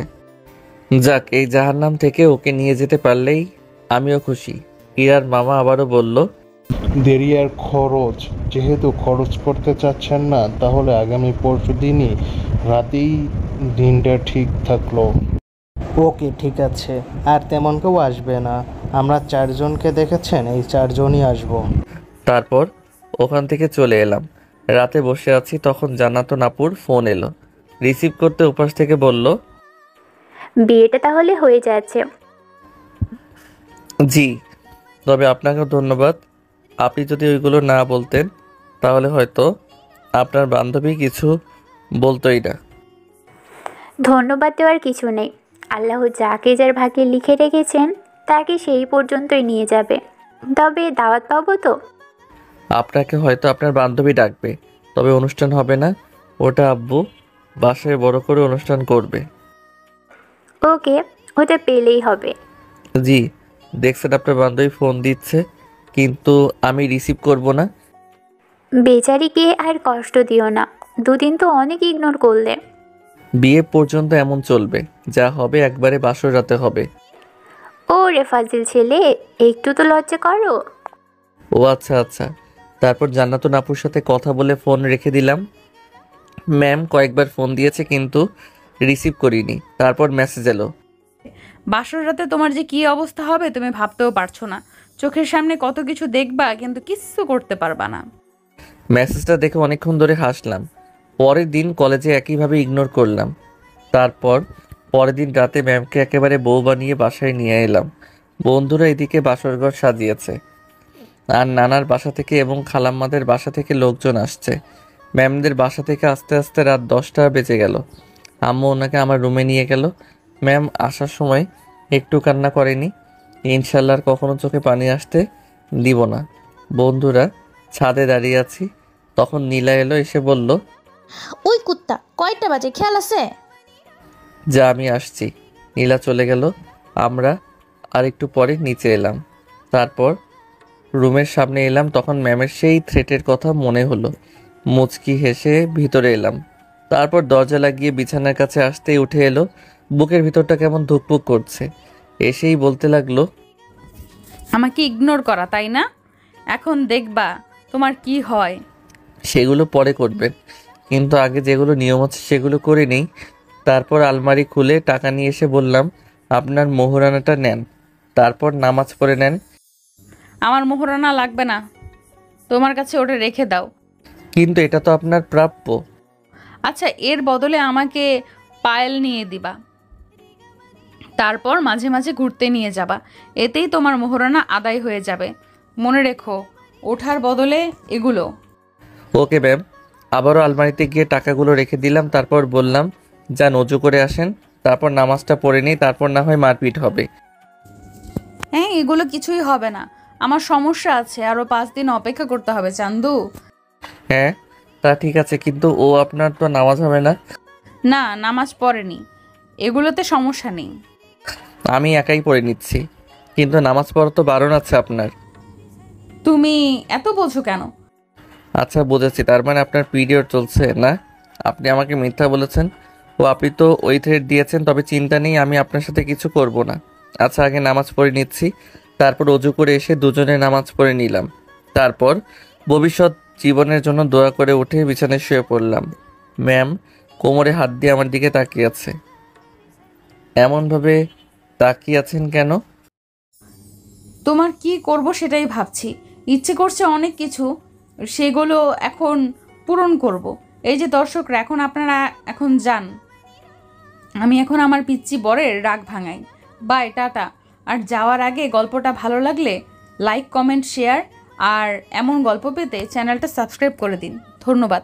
যাক, এই জাহান্নাম থেকে ওকে নিয়ে যেতে পারলেই আমিও খুশি। ইরার মামা আবারও বলল, দেরি আর খরচ, যেহেতু খরচ করতে চাচ্ছেন না, তাহলে আগামী পরশু দিনই রাতেই দিনটা ঠিক থাকলো। ওকে ঠিক আছে, আর তেমন কেউ আসবে না। আমরা 4 জনকে দেখেছেন, এই 4 জনই আসবো। তারপর ওখান থেকে চলে এলাম। রাতে বসে আছি, তখন জান্নাতুন আপুর ফোন এলো। রিসিভ করতে উপাস থেকে বলল, বিয়েটা তাহলে হয়ে যাচ্ছে। জি, তবে আপনাকেও ধন্যবাদ। আপনি যদি ওইগুলো না বলতেন তাহলে হয়তো আপনার বান্ধবী কিছু বলতোই না। ধন্যবাদ দেওয়ার কিছু নেই, আল্লাহ যাকে যার ভাগ্যে লিখে রেখেছেন তাকে সেই পর্যন্তই নিয়ে যাবে। তবে দাওয়াত পাবো তো? আপনাকে হয়তো আপনার বান্ধবী ডাকবে, তবে অনুষ্ঠান হবে না। ওটা আব্বু বাসায় বড় করে অনুষ্ঠান করবে। ওকে, ওটা পেলেই হবে। জি, দেখছেন আপনার বান্ধবী ফোন দিচ্ছে, কিন্তু আমি রিসিভ করব না। বেচারিকে আর কষ্ট দিও না, 2 দিন তো অনেক ইগনোর করলে। বিয়ে পর্যন্ত এমন চলবে, যা হবে একবারে বাসর রাতে হবে। ও রে ফাজিল ছেলে, একটু তো লজ্জা করো। ও আচ্ছা আচ্ছা। তারপর জান্নাতুন আপুর সাথে কথা বলে ফোন রেখে দিলাম। ম্যাম কয়েকবার ফোন দিয়েছে কিন্তু রিসিভ করিনি। তারপর মেসেজ এলো, বাসর রাতে তোমার যে কি অবস্থা হবে তুমি ভাবতেও পারছো না। চোখের সামনে কত কিছু দেখবা কিন্তু কিচ্ছু করতে পারবা না। মেসেজটা দেখে অনেকক্ষণ ধরে হাসলাম। পরের দিন কলেজে একইভাবে ইগনোর করলাম। তারপর পরের দিন রাতে ম্যামকে একেবারে বউ বানিয়ে বাসায় নিয়ে এলাম। বন্ধুরা এদিকে বাসরঘর সাজিয়েছে, আর নানার বাসা থেকে এবং খালাম্মাদের বাসা থেকে লোকজন আসছে। ম্যামদের বাসা থেকে আস্তে আস্তে রাত 10টা বেজে গেল। আম্মু ওনাকে আমার রুমে নিয়ে গেল। ম্যাম আসার সময় একটু কান্না করেনি। ইনশাল্লাহ আর কখনো চোখে পানি আসতে দিব না। বন্ধুরা ছাদে দাঁড়িয়ে আছি, তখন নীলা এলো, এসে বলল, ওই কুত্তা, কয়টা বাজে খেয়াল আছে? যা আমি আসছি। নীলা চলে গেল। আমরা আর একটু পরে নিচে এলাম। তারপর রুমের সামনে এলাম তখন ম্যামের সেই থ্রেটের কথা মনে হলো। মুচকি হেসে ভিতরে এলাম। তারপর দরজা লাগিয়ে বিছানার কাছে আসতেই উঠে এলো। বুকের ভিতরটা কেমন ধুকপুক করছে। এসেই বলতে লাগলো, আমাকে ইগনোর করা, তাই না? এখন দেখবা তোমার কি হয়। সেগুলো পরে করবেন, কিন্তু আগে যেগুলো নিয়ম আছে সেগুলো করে নেই। তারপর আলমারি খুলে টাকা নিয়ে এসে বললাম, আপনার মোহরানাটা নেন, তারপর নামাজ পড়ে নেন। আমার মোহরানা লাগবে না, তোমার কাছে ওটা রেখে দাও। কিন্তু এটা তো আপনার প্রাপ্য। আচ্ছা, এর বদলে আমাকে পায়েল নিয়ে দিবা, তারপর মাঝে মাঝে ঘুরতে নিয়ে যাবা, এতেই তোমার মোহরানা আদায় হয়ে যাবে। মনে রেখো, ওঠার বদলে এগুলো। Okay ma'am. আবারও আলমারিতে গিয়ে টাকাগুলো রেখে দিলাম। তারপর বললাম, যান অজু করে আসেন, তারপর নামাজটা পড়ে নিই, তারপর না হয় মারপিট হবে। হ্যাঁ, এগুলো কিছুই হবে না, আমার সমস্যা আছে, আরও 5 দিন অপেক্ষা করতে হবে চান্দু। হ্যাঁ তা ঠিক আছে, কিন্তু ও আপনার তো নামাজ হবে না। না, নামাজ পড়েনি, এগুলোতে সমস্যা নেই। আমি একাই পড়ে নিচ্ছি, কিন্তু নামাজ পড়া তো বারণ আছে আপনার। তুমি এত বোঝো কেন? আচ্ছা বুঝেছি, তার মানে আপনার পিরিয়ড চলছে না? আপনি আমাকে মিথ্যা বলেছেন। ও আপনি তো ওই থ্রেড দিয়েছেন, তবে চিন্তা নেই, আমি আপনার সাথে কিছু করব না। আচ্ছা আগে নামাজ পড়ে নিচ্ছি। তারপর অজু করে এসে দুজনে নামাজ পড়ে নিলাম। তারপর ভবিষ্যৎ জীবনের জন্য দোয়া করে উঠে বিছানায় শুয়ে পড়লাম। ম্যাম কোমরে হাত দিয়ে আমার দিকে তাকিয়ে আছে। এমনভাবে তাকিয়ে আছেন কেন? তোমার কি করব সেটাই ভাবছি, ইচ্ছে করছে অনেক কিছু, সেগুলো এখন পূরণ করব। এই যে দর্শকরা, এখন আপনারা এখন যান, আমি এখন আমার পিচ্চি বরের রাগ ভাঙাই। By, tata. আর যাওয়ার আগে গল্পটা ভালো লাগলে লাইক, কমেন্ট, শেয়ার, আর এমন গল্প পেতে চ্যানেলটা সাবস্ক্রাইব করে দিন। ধন্যবাদ।